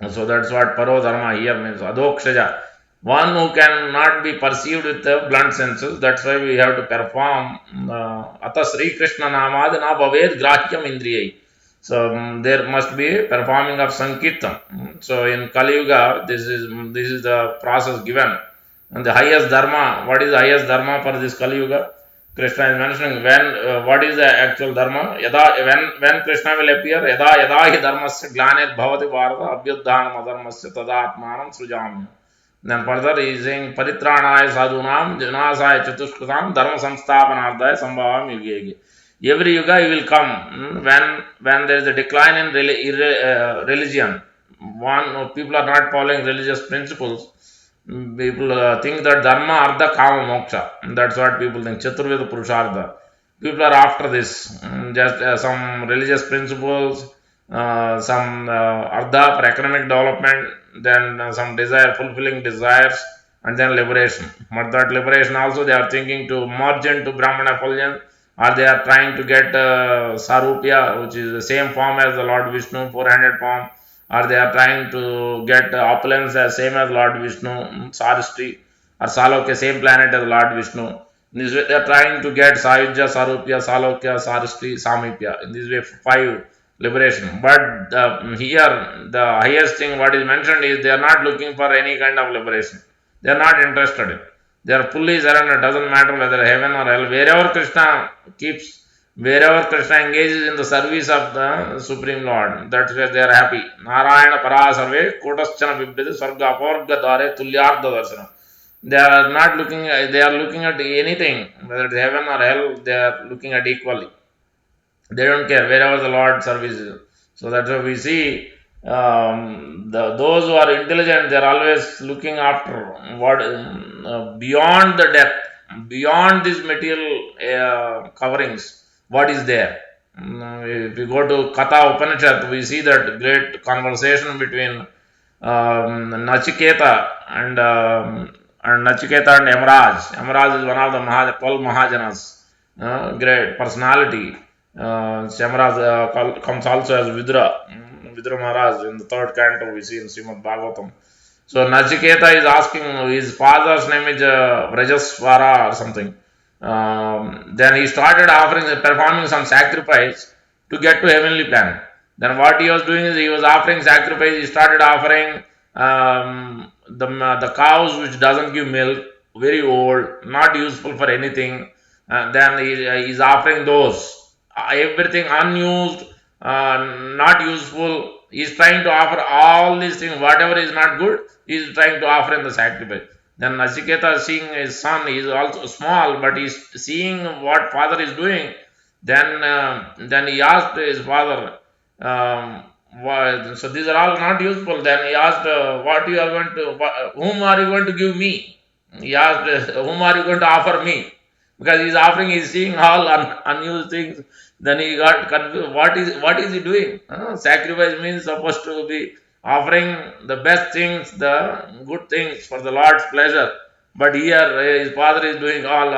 So that's what Paro Dharma here means. Adokshaja. one who cannot be perceived with the blunt senses. That's why we have to perform Ata Sri Krishna Namad na Bhaved Grahyam Indriyai. So there must be performing of Sankirtan. So in Kali Yuga, this is the process given. And the highest dharma, what is the highest dharma for this Kali Yuga? Krishna is mentioning when what is the actual dharma. Yada, when Krishna will appear, yada yada hi dharmasya glanet bhavati bharata abhyudhanam adharmasya tadatmanam srujamya. Then further he is saying paritranaya sadhunam vinasaya chatushkritam dharma samsthapanardaya sambhavam yuge. Every yuga he will come when there is a decline in religion. One people are not following religious principles. People think that dharma, artha, kama, moksha. That's what people think. Chaturveda Purushartha. People are after this. Just some religious principles, some artha for economic development, then some desire, fulfilling desires, and then liberation. But that liberation also they are thinking to merge into Brahmana Falyan, or they are trying to get Sarupya, which is the same form as the Lord Vishnu, 400 form, or they are trying to get opulence as same as Lord Vishnu, Saristri, or Salokya, same planet as Lord Vishnu. In this way, they are trying to get Sayujya, Sarupya, Salokya, Saristri, Samipya. In this way, 5 liberation. But here, the highest thing what is mentioned is they are not looking for any kind of liberation. They are not interested in. They are fully surrendered. Doesn't matter whether heaven or hell. Wherever Krishna engages in the service of the Supreme Lord, that's where they are happy. Narayana Parasarve Kotaschana Vibhyate Sarga Aporga Dare Tulyartha Darsana. They are not looking, they are looking at anything, whether it's heaven or hell, they are looking at equally. They don't care wherever the Lord services. So that's why we see those who are intelligent, they are always looking after what beyond the depth, beyond these material coverings, what is there. If we go to Katha Upanishad, we see that great conversation between Naciketa and Naciketa and Yamaraj. Yamaraj is one of the 12 Mahajanas, great personality. Yamaraj comes also as Vidra Maharaj in the 3rd canto we see in Srimad Bhagavatam. So Naciketa is asking, his father's name is Vrajaswara or something. Then he started performing some sacrifice to get to heavenly planet. Then what he was doing is he was offering sacrifice. He started offering the cows which doesn't give milk, very old, not useful for anything. Then he is offering those. Everything unused, not useful. He is trying to offer all these things. Whatever is not good, he is trying to offer in the sacrifice. Then Naciketa seeing his son, he is also small, but he is seeing what father is doing. Then he asked his father, so these are all not useful. Then he asked, whom are you going to give me? He asked, whom are you going to offer me? Because he is offering, he is seeing all unused things. Then he got confused. What is he doing? Sacrifice means supposed to be offering the best things, the good things for the Lord's pleasure. But here his father is doing all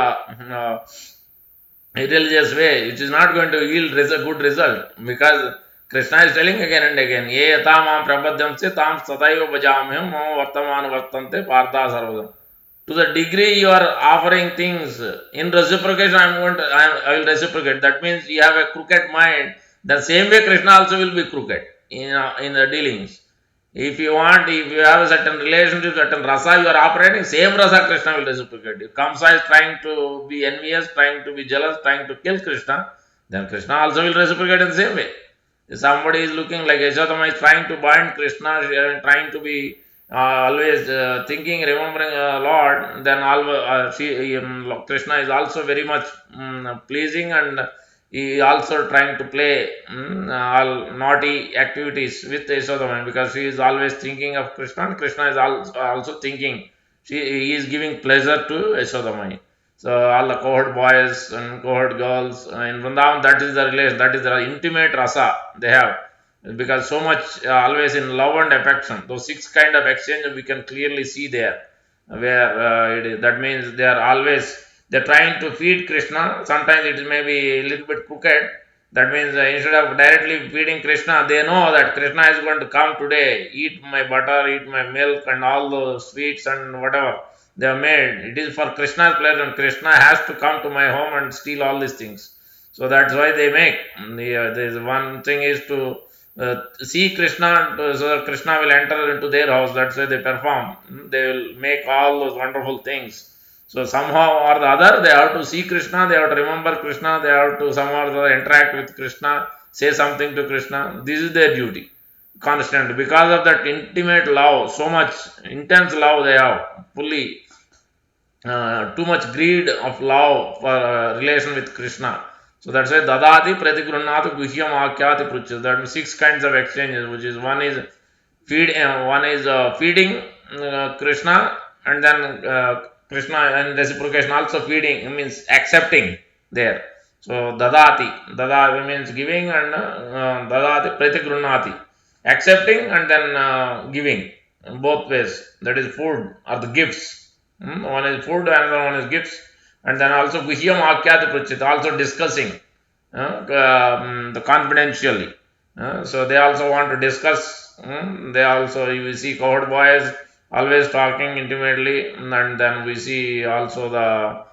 irreligious way. It is not going to yield a good result, because Krishna is telling again and again, Ye yata mam prabhadyamse tam sataiva bhajamyam mama vartaman vartante partha sarvadam. To the degree you are offering things in reciprocation, I will reciprocate. That means you have a crooked mind. The same way Krishna also will be crooked in the dealings. If you have a certain relationship, certain rasa you are operating, same rasa Krishna will reciprocate. If Kamsa is trying to be envious, trying to be jealous, trying to kill Krishna, then Krishna also will reciprocate in the same way. If somebody is looking like Yashodhama is trying to bind Krishna, trying to be always thinking, remembering Lord, then Krishna is also very much pleasing, and he also trying to play all naughty activities with Yashodhama, because she is always thinking of Krishna, and Krishna is also thinking. He is giving pleasure to Yashodhama. So all the cohort boys and cohort girls in Vrindavan, that is the relation, that is the intimate rasa they have. Because so much always in love and affection, those 6 kind of exchange we can clearly see there, where it is, that means they are always, they are trying to feed Krishna. Sometimes it may be a little bit crooked, That means instead of directly feeding Krishna, they know that Krishna is going to come today, eat my butter, eat my milk, and all those sweets and whatever they have made. It is for Krishna's pleasure, and Krishna has to come to my home and steal all these things. So that's why they make. There's one thing is to see Krishna, so that Krishna will enter into their house. That's why they perform. They will make all those wonderful things. So somehow or the other, they have to see Krishna, they have to remember Krishna, they have to somehow or the other interact with Krishna, say something to Krishna. This is their duty, constantly. Because of that intimate love, so much intense love they have, fully, too much greed of love for relation with Krishna. So that's why Dadati Pratigrunnati Guhyam Akyati Pruchas. That means 6 kinds of exchanges, which is one is feeding Krishna, and then Krishna and reciprocation also feeding means accepting there. So Dadati means giving, and Dadati Pratigrunnati, accepting and then giving in both ways. That is food or the gifts. One is food, another one is gifts, and then also Guhyam Akyati Pruchit, also discussing the confidentially. So they also want to discuss. They also, you will see cowherd boys always talking intimately, and then we see also the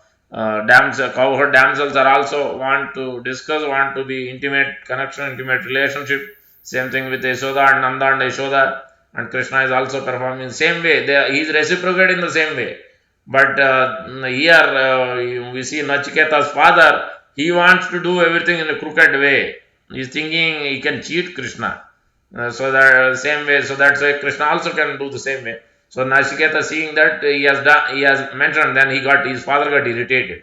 cowherd damsels are also want to discuss, want to be intimate connection, intimate relationship. Same thing with Yashoda and Nanda and Yashoda, and Krishna is also performing in the same way. He is reciprocated in the same way. But here we see Naciketa's father, he wants to do everything in a crooked way. He is thinking he can cheat Krishna. So that same way, so that's why Krishna also can do the same way. So Naciketa, seeing that he has mentioned, then his father got irritated.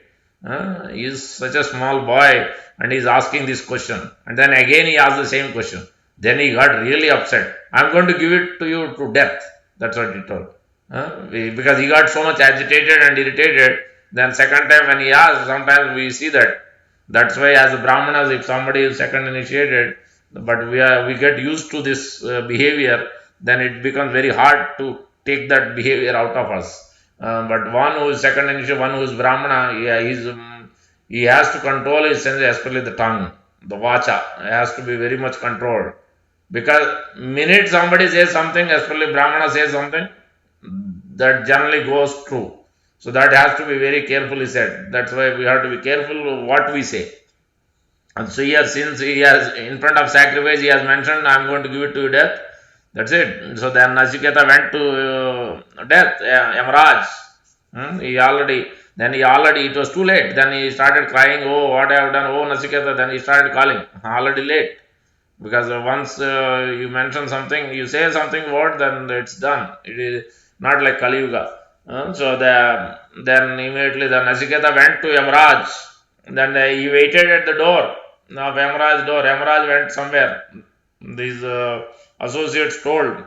He is such a small boy and he is asking this question. And then again he asked the same question. Then he got really upset. I'm going to give it to you to death. That's what he told. Because he got so much agitated and irritated. Then second time when he asked, sometimes we see that. That's why as a Brahmanas, if somebody is second initiated, but we get used to this behavior, then it becomes very hard to take that behavior out of us. But one who is second initiated, one who is Brahmana, he has to control his senses, especially the tongue, the vacha, has to be very much controlled. Because minute somebody says something, especially Brahmana says something, that generally goes true. So that has to be very carefully said. That's why we have to be careful what we say. And so here, since he has in front of sacrifice, he has mentioned, I am going to give it to you death. That's it. So then Naciketa went to death, Yamaraj. It was too late. Then he started crying, oh, what I have done, oh, Naciketa. Then he started calling, already late. Because once you mention something, you say something word, then it's done. It is not like Kali Yuga. Then immediately the Naciketa went to Yamaraj. Then he waited at the door of Yamaraj's door. Yamaraj went somewhere. These associates told,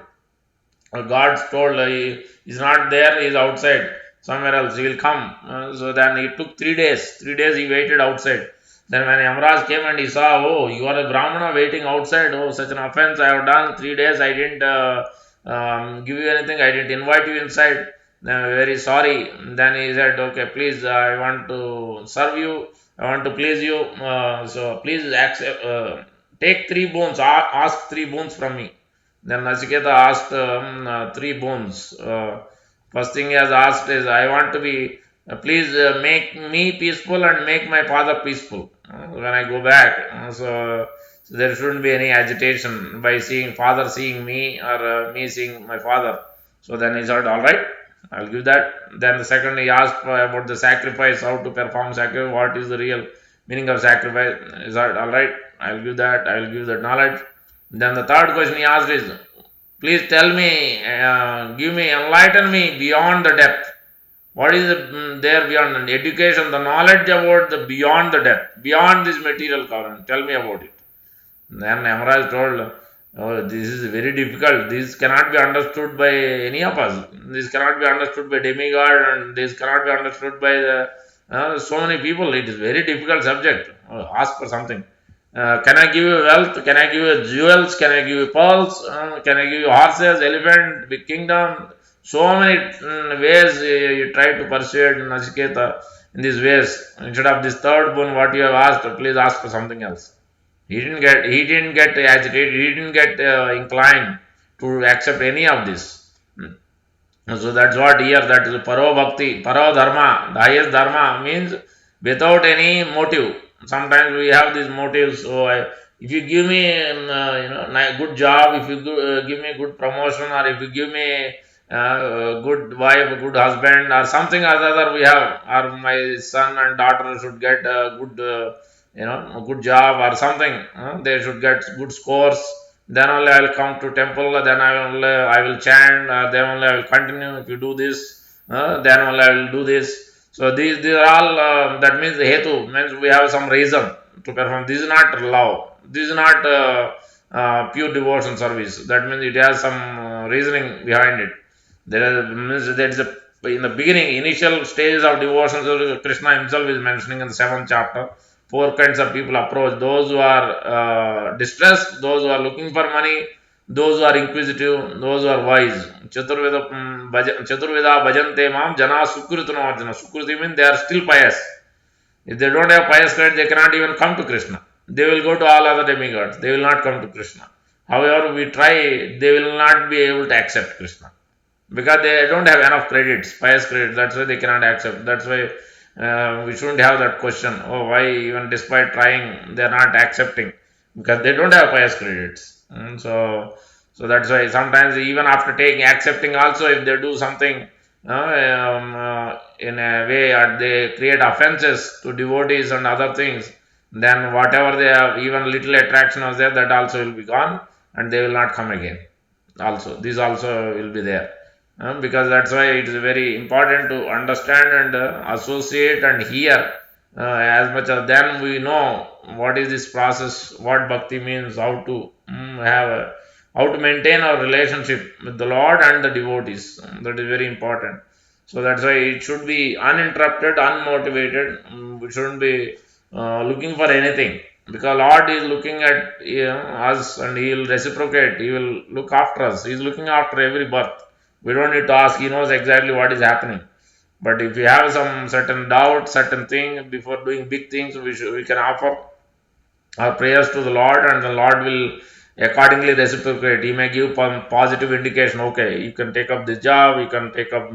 guards told, he is not there, he is outside, somewhere else, he will come. So then it took 3 days. 3 days he waited outside. Then when Yamaraj came and he saw, oh, you are a Brahmana waiting outside, oh, such an offense I have done, 3 days I didn't give you anything, I didn't invite you inside, very sorry. Then he said, okay, please, I want to serve you, I want to please you, so please accept, take 3 boons, ask 3 boons from me. Then Naciketa asked 3 boons. First thing he has asked is, I want to be, please make me peaceful and make my father peaceful when I go back. So there shouldn't be any agitation by father seeing me or me seeing my father. So then he said, all right, I'll give that. Then the second he asked about the sacrifice, how to perform sacrifice, what is the real meaning of sacrifice. He said, all right, I'll give that, I will give that knowledge. Then the third question he asked is, please tell me, enlighten me beyond the depth. What is there beyond the education, the knowledge about the beyond the depth, beyond this material current? Tell me about it. Then Yamaraj told, oh, this is very difficult. This cannot be understood by any of us. This cannot be understood by demigod, and this cannot be understood by so many people. It is very difficult subject. Ask for something. Can I give you wealth? Can I give you jewels? Can I give you pearls? Can I give you horses, elephant, big kingdom? So many ways you try to persuade Naciketa in these ways. Instead of this third boon, what you have asked, please ask for something else. He didn't get agitated. He didn't get inclined to accept any of this. So that's what here, that is paro bhakti, paro dharma. The highest dharma means without any motive. Sometimes we have these motives. So if you give me good job, if you give me good promotion, or if you give me good wife, good husband, or something or other we have, or my son and daughter should get a good a good job or something, they should get good scores, then only I will come to temple, then I will chant, then only I will continue. If you do this, then only I will do this. So these are all, that means the hetu, means we have some reason to perform. This is not love. This is not pure devotion service. That means it has some reasoning behind it. There is a, in the beginning, initial stages of devotion, so Krishna himself is mentioning in the 7th chapter. Four kinds of people approach: those who are distressed, those who are looking for money, those who are inquisitive, those who are wise. Chaturveda bhajante mam jana sukritano arjuna. Sukriti means they are still pious. If they don't have pious credit, they cannot even come to Krishna. They will go to all other demigods. They will not come to Krishna. However, we try, they will not be able to accept Krishna because they don't have enough credits, pious credits. That's why they cannot accept. That's why we shouldn't have that question. Oh, why even despite trying, they are not accepting? Because they don't have pious credits. So that's why sometimes even after taking accepting also, if they do something in a way, or they create offenses to devotees and other things, then whatever they have, even little attraction was there, that also will be gone, and they will not come again. Also, this also will be there. Because that's why it is very important to understand and associate and hear as much as then we know what is this process, what bhakti means, how to how to maintain our relationship with the Lord and the devotees. That is very important. So that's why it should be uninterrupted, unmotivated. We shouldn't be looking for anything, because Lord is looking at us, and He will reciprocate. He will look after us. He is looking after every birth. We don't need to ask. He knows exactly what is happening. But if we have some certain doubt, certain thing, before doing big things, we can offer our prayers to the Lord, and the Lord will accordingly reciprocate. He may give positive indication. Okay, you can take up this job, you can take up,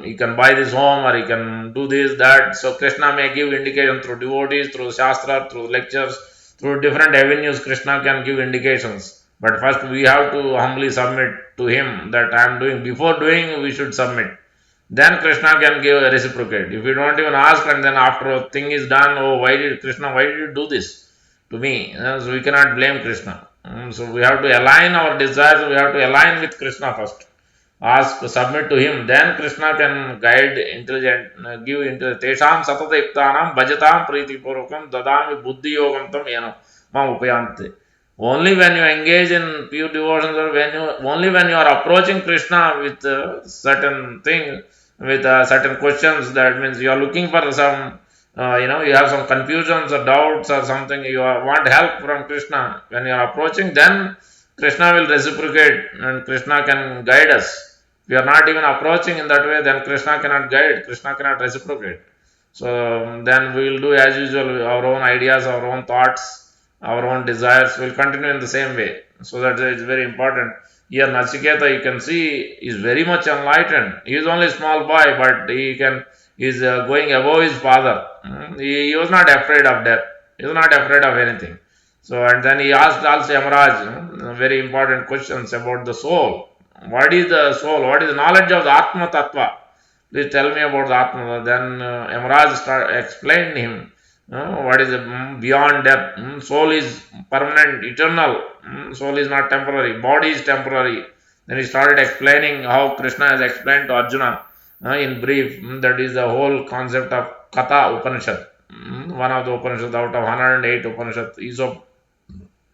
you can buy this home, or you can do this, that. So Krishna may give indication through devotees, through Shastra, through lectures, through different avenues. Krishna can give indications. But first we have to humbly submit to Him that I am doing. Before doing, we should submit. Then Krishna can give a reciprocate. If you don't even ask, and then after a thing is done, oh, why did you do this to me? So we cannot blame Krishna. So we have to align our desires, we have to align with Krishna first. Ask, submit to Him, then Krishna can guide intelligent, give intelligent. Tesham satata yuktanam bhajatam priti purvakam dadami buddhi yogam tam yenam mam upayante. Only when you engage in pure devotion, or only when you are approaching Krishna with certain thing, with certain questions, that means you are looking for some, you have some confusions or doubts or something, you want help from Krishna. When you are approaching, then Krishna will reciprocate, and Krishna can guide us. If we are not even approaching in that way, then Krishna cannot guide, Krishna cannot reciprocate. So then we will do as usual, our own ideas, our own thoughts, our own desires will continue in the same way. So that is very important. Here Naciketa, you can see, is very much enlightened. He is only a small boy, but he is going above his father. He was not afraid of death. He was not afraid of anything. So, and then he asked also Yamaraj very important questions about the soul. What is the soul? What is the knowledge of the Atma Tattva? Please tell me about the Atma. Then Yamaraj explained him what is beyond death. Soul is permanent, eternal. Soul is not temporary. Body is temporary. Then he started explaining how Krishna has explained to Arjuna in brief. That is the whole concept of Katha Upanishad. One of the Upanishads out of 108 Upanishads.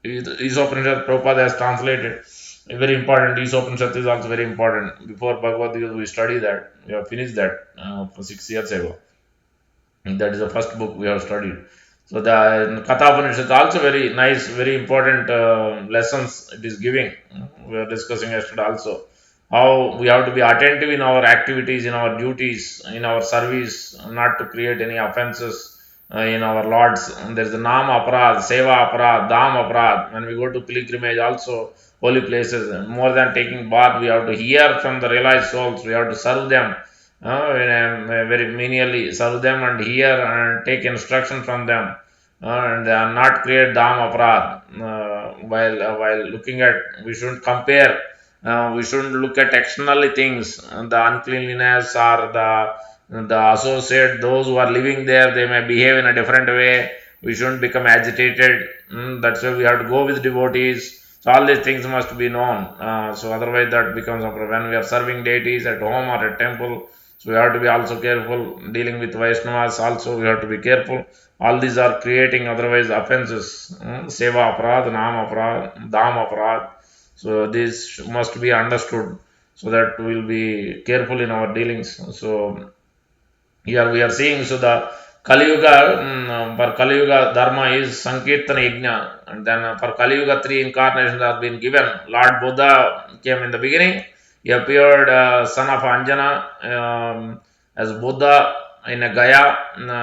Upanishad Prabhupada has translated. Very important. Upanishad is also very important. Before Bhagavad Gita, we studied that. We have finished that for 6 years ago. That is the first book we have studied. So the Katha Upanishad is also very nice, very important lessons it is giving. We are discussing yesterday also how we have to be attentive in our activities, in our duties, in our service, not to create any offenses, in our lords. And there is a Nam Aparad, Seva Aparad, Dham Aparad. When we go to pilgrimage, also holy places, more than taking bath, we have to hear from the realized souls. We have to serve them, very menially serve them and hear and take instruction from them, and not create Dham Aparad. While looking at, we shouldn't compare. We shouldn't look at externally things, the uncleanliness or the associate, those who are living there, they may behave in a different way. We shouldn't become agitated. That's why we have to go with devotees. So all these things must be known. So otherwise that becomes a problem. When we are serving deities at home or at temple, so we have to be also careful. Dealing with Vaishnavas also we have to be careful. All these are creating otherwise offenses. Seva aparad, Nam aparad, Dham aparad. So this must be understood, so that we will be careful in our dealings. So here we are seeing, so the Kali Yuga, for Kali Yuga Dharma is Sankirtana Yajna, and then for Kali Yuga 3 incarnations have been given. Lord Buddha came in the beginning. He appeared son of Anjana, as Buddha in a Gaya,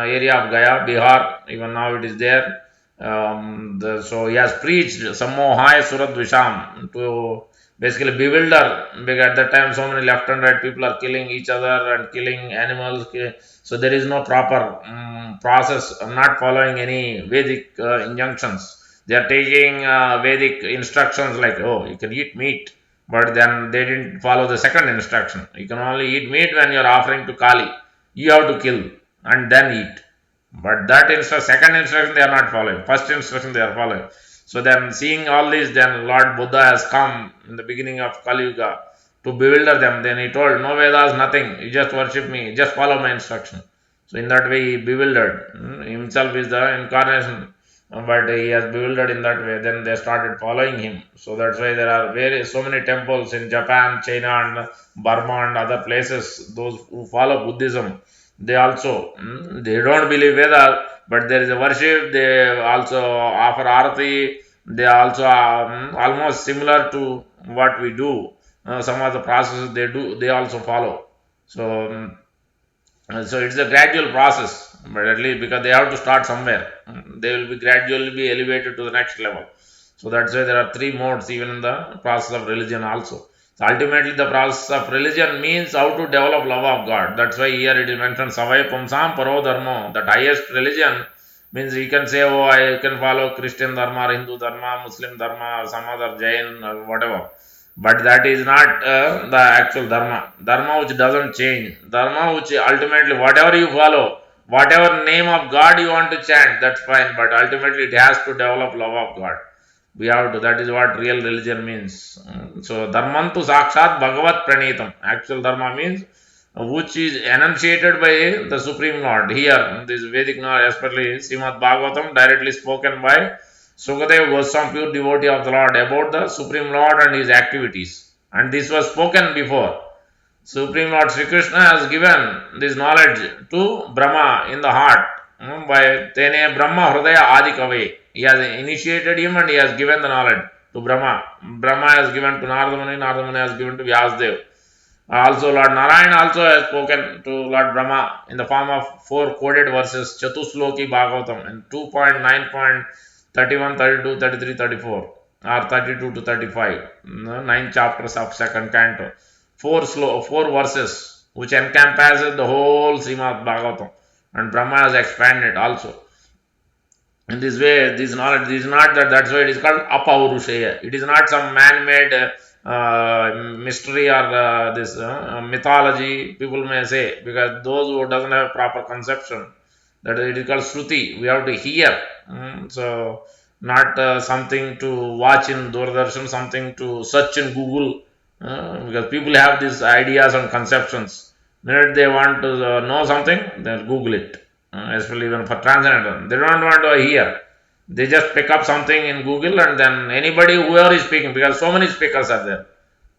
area of Gaya, Bihar. Even now it is there. So he has preached some more high Surat Visham to basically bewilder, because at that time so many left and right people are killing each other and killing animals. So there is no proper process, not following any Vedic injunctions. They are taking Vedic instructions like, oh, you can eat meat, but then they didn't follow the second instruction. You can only eat meat when you are offering to Kali. You have to kill and then eat. But that second instruction they are not following. First instruction they are following. So then, seeing all this, then Lord Buddha has come in the beginning of Kali Yuga to bewilder them. Then he told, no Vedas, nothing. You just worship me. Just follow my instruction. So in that way he bewildered. Himself is the incarnation, but he has bewildered in that way. Then they started following him. So that's why there are so many temples in Japan, China, and Burma and other places. Those who follow Buddhism, they also, they don't believe Vedas, but there is a worship. They also offer arati. They also are almost similar to what we do. Some of the processes they do, they also follow. So, so it's a gradual process, but at least because they have to start somewhere, they will be gradually be elevated to the next level. So that's why there are three modes even in the process of religion also. So ultimately, the process of religion means how to develop love of God. That's why here it is mentioned Savai Pumsam Paro Dharma. That highest religion means you can say, oh, I can follow Christian Dharma, or Hindu Dharma, Muslim Dharma, or some other Jain, or whatever. But that is not the actual Dharma. Dharma which doesn't change. Dharma which ultimately, whatever you follow, whatever name of God you want to chant, that's fine. But ultimately, it has to develop love of God. We have to, that is what real religion means. So Dharmantu Sakshat Bhagavat Pranitam. Actual Dharma means which is enunciated by the Supreme Lord. Here, this Vedic knowledge, especially Srimad Bhagavatam, directly spoken by Sukadeva Goswami, pure devotee of the Lord, about the Supreme Lord and his activities. And this was spoken before. Supreme Lord Sri Krishna has given this knowledge to Brahma in the heart by Tene Brahma Hridaya Adi Kave. He has initiated him and he has given the knowledge to Brahma. Brahma has given to Narada Muni, Narada Muni has given to Vyasdev. Also Lord Narayan also has spoken to Lord Brahma in the form of 4 coded verses, Chatusloki Bhagavatam in 2.9.31, 32, 33, 34 or 32 to 35, 9 chapters of second canto. 4 verses which encompasses the whole Srimad Bhagavatam, and Brahma has expanded also. In this way, this knowledge is not that, that's why it is called Apaurushaya. It is not some man-made mystery or this mythology, people may say, because those who doesn't have proper conception, that it is called Shruti. We have to hear. So, not something to watch in Doordarshan, something to search in Google, because people have these ideas and conceptions. Minute they want to know something, they'll Google it. Especially even for transcendental, they don't want to hear. They just pick up something in Google, and then anybody, whoever is speaking, because so many speakers are there.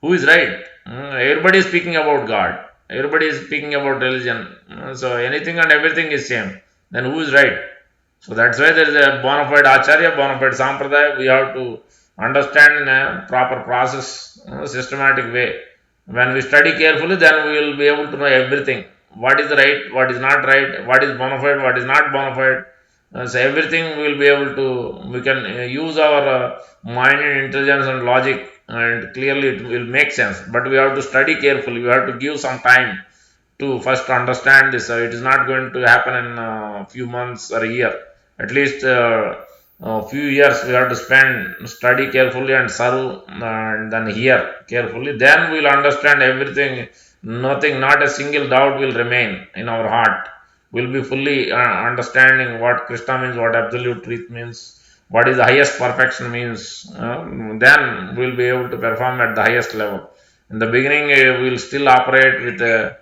Who is right? Everybody is speaking about God. Everybody is speaking about religion. So anything and everything is same. Then who is right? So that's why there is a bona fide Acharya, bona fide Sampradaya. We have to understand in a proper process, systematic way. When we study carefully, then we will be able to know everything. What is right, what is not right, what is bona fide, what is not bona fide. So everything we will be able to, we can use our mind and intelligence and logic, and clearly it will make sense. But we have to study carefully. We have to give some time to first understand this. It is not going to happen in a few months or a year. At least a few years we have to spend, study carefully and serve, and then hear carefully. Then we'll understand everything. Nothing, not a single doubt will remain in our heart. We'll be fully understanding what Krishna means, what absolute truth means, what is the highest perfection means. Then we'll be able to perform at the highest level. In the beginning, we'll still operate with a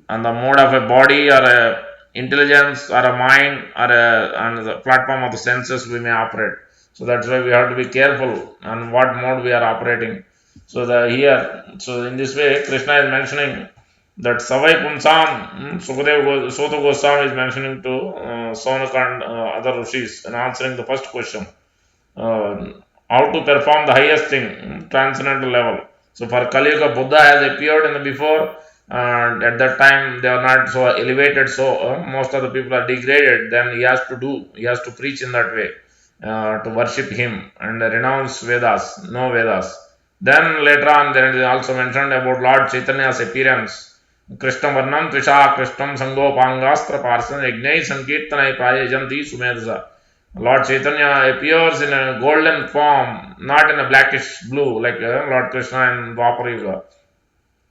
on the mode of a body or a intelligence or a mind or on the platform of the senses we may operate. So that's why we have to be careful on what mode we are operating. So the here, so in this way, Krishna is mentioning that Savai Punsam, Sota Goswami is mentioning to Sonak and other rishis and answering the first question, uh, how to perform the highest thing, transcendental level. So for Kali Yuga, Buddha has appeared in the before, and at that time they are not so elevated. So most of the people are degraded. Then he has to preach in that way, to worship him and renounce Vedas, no Vedas. Then later on, there is also mentioned about Lord Chaitanya's appearance. Krishna Varnam Trisha Krishnam Sangopangastra Parsan Yagnai Sankirtanai Prayajanti Sumedasa. Lord Chaitanya appears in a golden form, not in a blackish blue like Lord Krishna in Dwapara Yuga.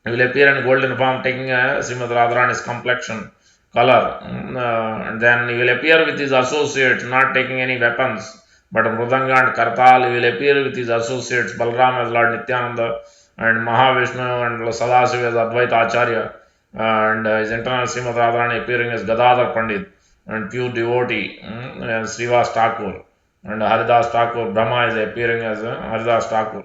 He will appear in golden form, taking Srimad Radharani's complexion, color. And then he will appear with his associates, not taking any weapons, but Mridanga and Kartal. He will appear with his associates, Balram as Lord Nityananda, and Mahavishnu and Sadasiva as Advaita Acharya, and his internal Srimad Radharani appearing as Gadadhar Pandit, and pure devotee, Srivas Thakur, and Haridas Thakur. Brahma is appearing as Haridas Thakur.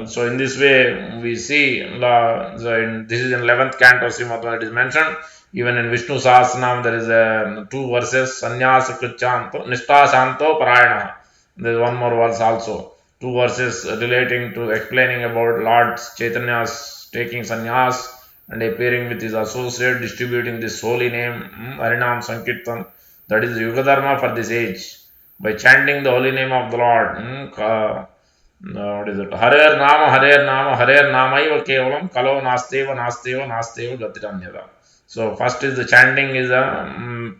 So in this way we see this is in 11th canto Srimad. It is mentioned even in Vishnu Sahasranam. There is two verses, Sannyasa Krichanto Nishta Shanto Parayana. There is one more verse also, two verses relating to explaining about Lord Chaitanya's taking sannyas and appearing with his associate, distributing this holy name, Harinam Sankirtan. That is Yuga Dharma for this age. By chanting the holy name of the Lord, what is it? Harer Nama, Harer Namaiva Kevalam, Kalo Nasteva, Nasteva, Nasteva, Gatiranyada. So, first is the chanting is a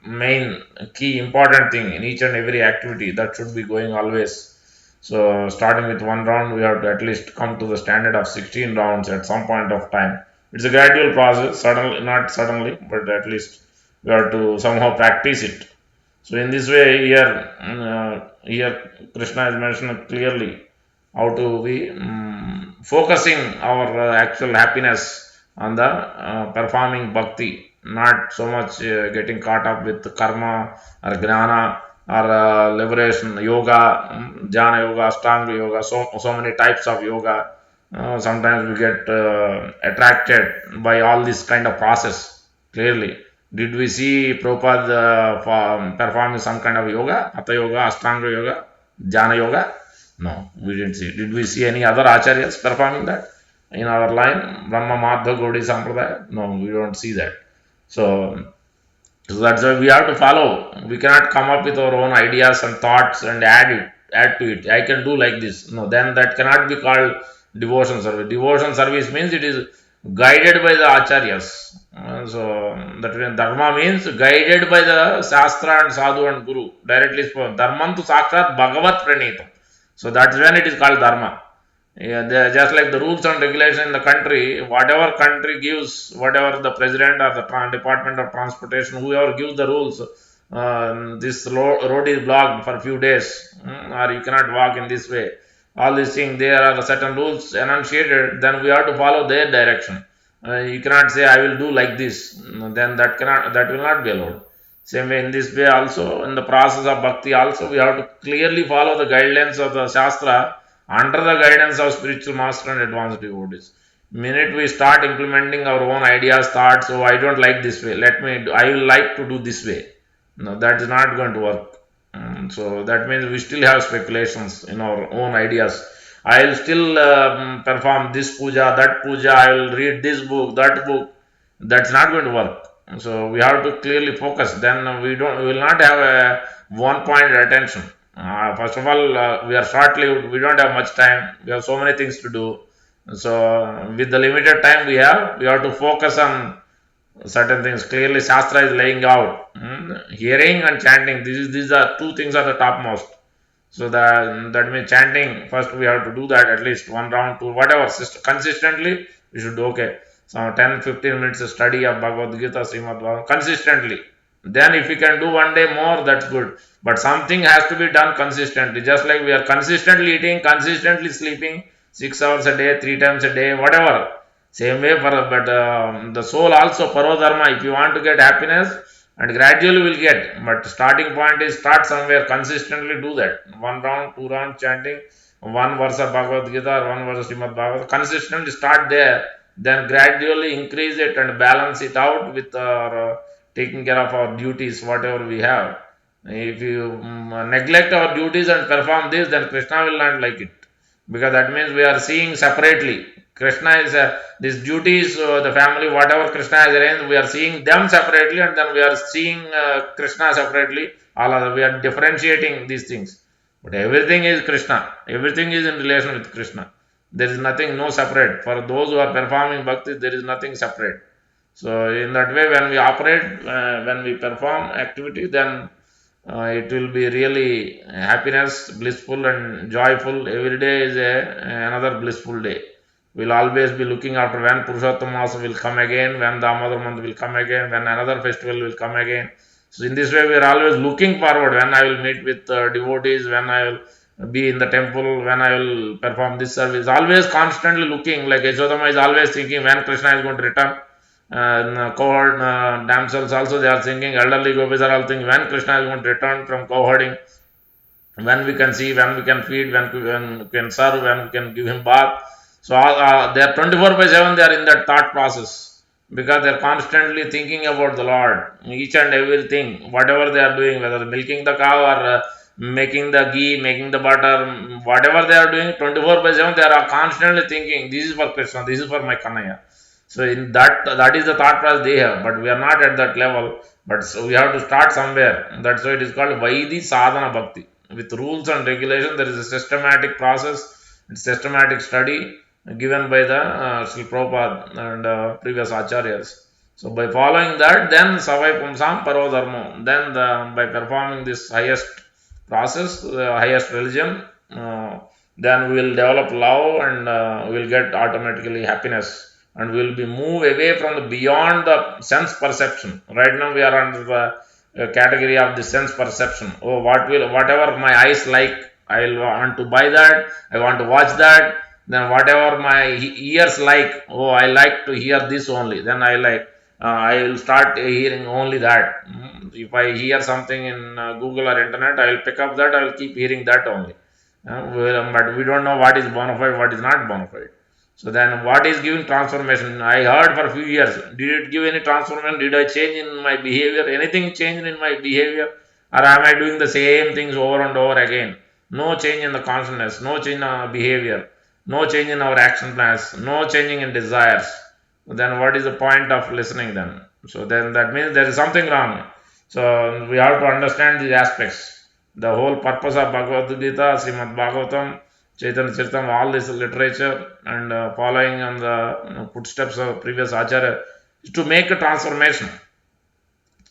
main key important thing in each and every activity that should be going always. So, starting with one round, we have to at least come to the standard of 16 rounds at some point of time. It's a gradual process, suddenly, not suddenly, but at least we have to somehow practice it. So, in this way, here Krishna is mentioned clearly how to be focusing our actual happiness on the performing bhakti, not so much getting caught up with karma or gnana or liberation yoga, jhana yoga, ashtanga yoga, so many types of yoga. Sometimes we get attracted by all this kind of process. Clearly, did we see Prabhupada performing some kind of yoga, hatha yoga, ashtanga yoga, jhana yoga? No, we didn't see. Did we see any other acharyas performing that in our line? Brahma Madhva Gaudiya Sampradaya? No, we don't see that. So that's why we have to follow. We cannot come up with our own ideas and thoughts and add to it. I can do like this. No, then that cannot be called devotion service. Devotion service means it is guided by the acharyas. So that dharma means guided by the shastra and sadhu and guru. Directly spoken. Dharmantu sakshat bhagavat pranitam. So that's when it is called dharma. Yeah, just like the rules and regulations in the country, whatever country gives, whatever the president or the department of transportation, whoever gives the rules, this road is blocked for a few days, or you cannot walk in this way. All these things, there are certain rules enunciated, then we have to follow their direction. You cannot say, I will do like this, then that will not be allowed. Same way in this way also, in the process of bhakti also, we have to clearly follow the guidelines of the Shastra under the guidance of spiritual master and advanced devotees. Minute we start implementing our own ideas, thoughts, oh I don't like this way, I will like to do this way. No, that is not going to work. So that means we still have speculations in our own ideas. I will still perform this puja, that puja, I will read this book, that book. That's not going to work. So we have to clearly focus. Then we will not have a one point attention. First of all, we are short-lived. We don't have much time. We have so many things to do. So with the limited time we have to focus on certain things. Clearly, Shastra is laying out. Hearing and chanting. These are two things are the topmost. So that means chanting. First, we have to do that at least one round, two, whatever. Consistently, we should do okay. So 10-15 minutes of study of Bhagavad Gita, Srimad Bhagavatam, consistently. Then, if we can do one day more, that's good. But something has to be done consistently. Just like we are consistently eating, consistently sleeping, 6 hours a day, 3 times a day, whatever. Same way for but the soul also parodharma. If you want to get happiness, and gradually will get, but starting point is start somewhere, consistently do that. One round, two round chanting, one verse of Bhagavad Gita or one verse of Srimad Bhagavatam, consistently start there, then gradually increase it and balance it out with our taking care of our duties, whatever we have. If you neglect our duties and perform this, then Krishna will not like it, because that means we are seeing separately. Krishna is these duties, the family, whatever Krishna has arranged, we are seeing them separately, and then we are seeing Krishna separately. All other, we are differentiating these things. But everything is Krishna. Everything is in relation with Krishna. There is nothing, no separate. For those who are performing bhakti, there is nothing separate. So in that way, when we operate, when we perform activity, then it will be really happiness, blissful and joyful. Every day is another blissful day. We'll always be looking after when Purushottam Masa will come again, when Damodar month will come again, when another festival will come again. So in this way, we are always looking forward when I will meet with devotees, when I will be in the temple, when I will perform this service. Always constantly looking, like Yashodama is always thinking when Krishna is going to return. Cohort damsels also, they are thinking, elderly gopis are all thinking when Krishna is going to return from cohorting, when we can see, when we can feed, when we can serve, when we can give him bath. So they are 24/7, they are in that thought process, because they are constantly thinking about the Lord, each and everything, whatever they are doing, whether milking the cow or making the ghee, making the butter, whatever they are doing, 24/7, they are constantly thinking, this is for Krishna, this is for my Kanaya. So in that is the thought process they have, but we are not at that level. But so we have to start somewhere. That's why it is called Vaidhi Sadhana Bhakti. With rules and regulations, there is a systematic process, systematic study given by the Sri Prabhupada and previous acharyas. So by following that, then Savai Pumsam Paro Dharmo. Then by performing this highest process, the highest religion, then we will develop love and we will get automatically happiness, and we will be move away from the beyond the sense perception. Right now we are under the category of the sense perception. Oh, whatever my eyes like, I will want to buy that, I want to watch that. Then whatever my ears like, oh, I like to hear this only, then I like, I will start hearing only that. If I hear something in Google or internet, I will pick up that, I will keep hearing that only. But we don't know what is bona fide, what is not bona fide. So then what is giving transformation? I heard for a few years. Did it give any transformation? Did I change in my behavior? Anything changed in my behavior? Or am I doing the same things over and over again? No change in the consciousness, no change in our behavior, no change in our action plans, no changing in desires. Then what is the point of listening then? So then that means there is something wrong. So we have to understand these aspects. The whole purpose of Bhagavad Gita, Srimad Bhagavatam, Chaitanya Charitam, all this literature, and following on the footsteps of previous Acharya, is to make a transformation,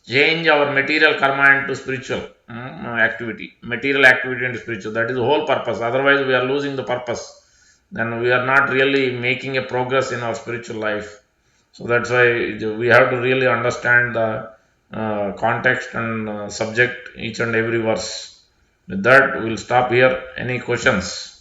change our material karma into spiritual activity, material activity into spiritual. That is the whole purpose. Otherwise, we are losing the purpose. Then we are not really making a progress in our spiritual life. So that's why we have to really understand the context and subject each and every verse. With that, we'll stop here. Any questions?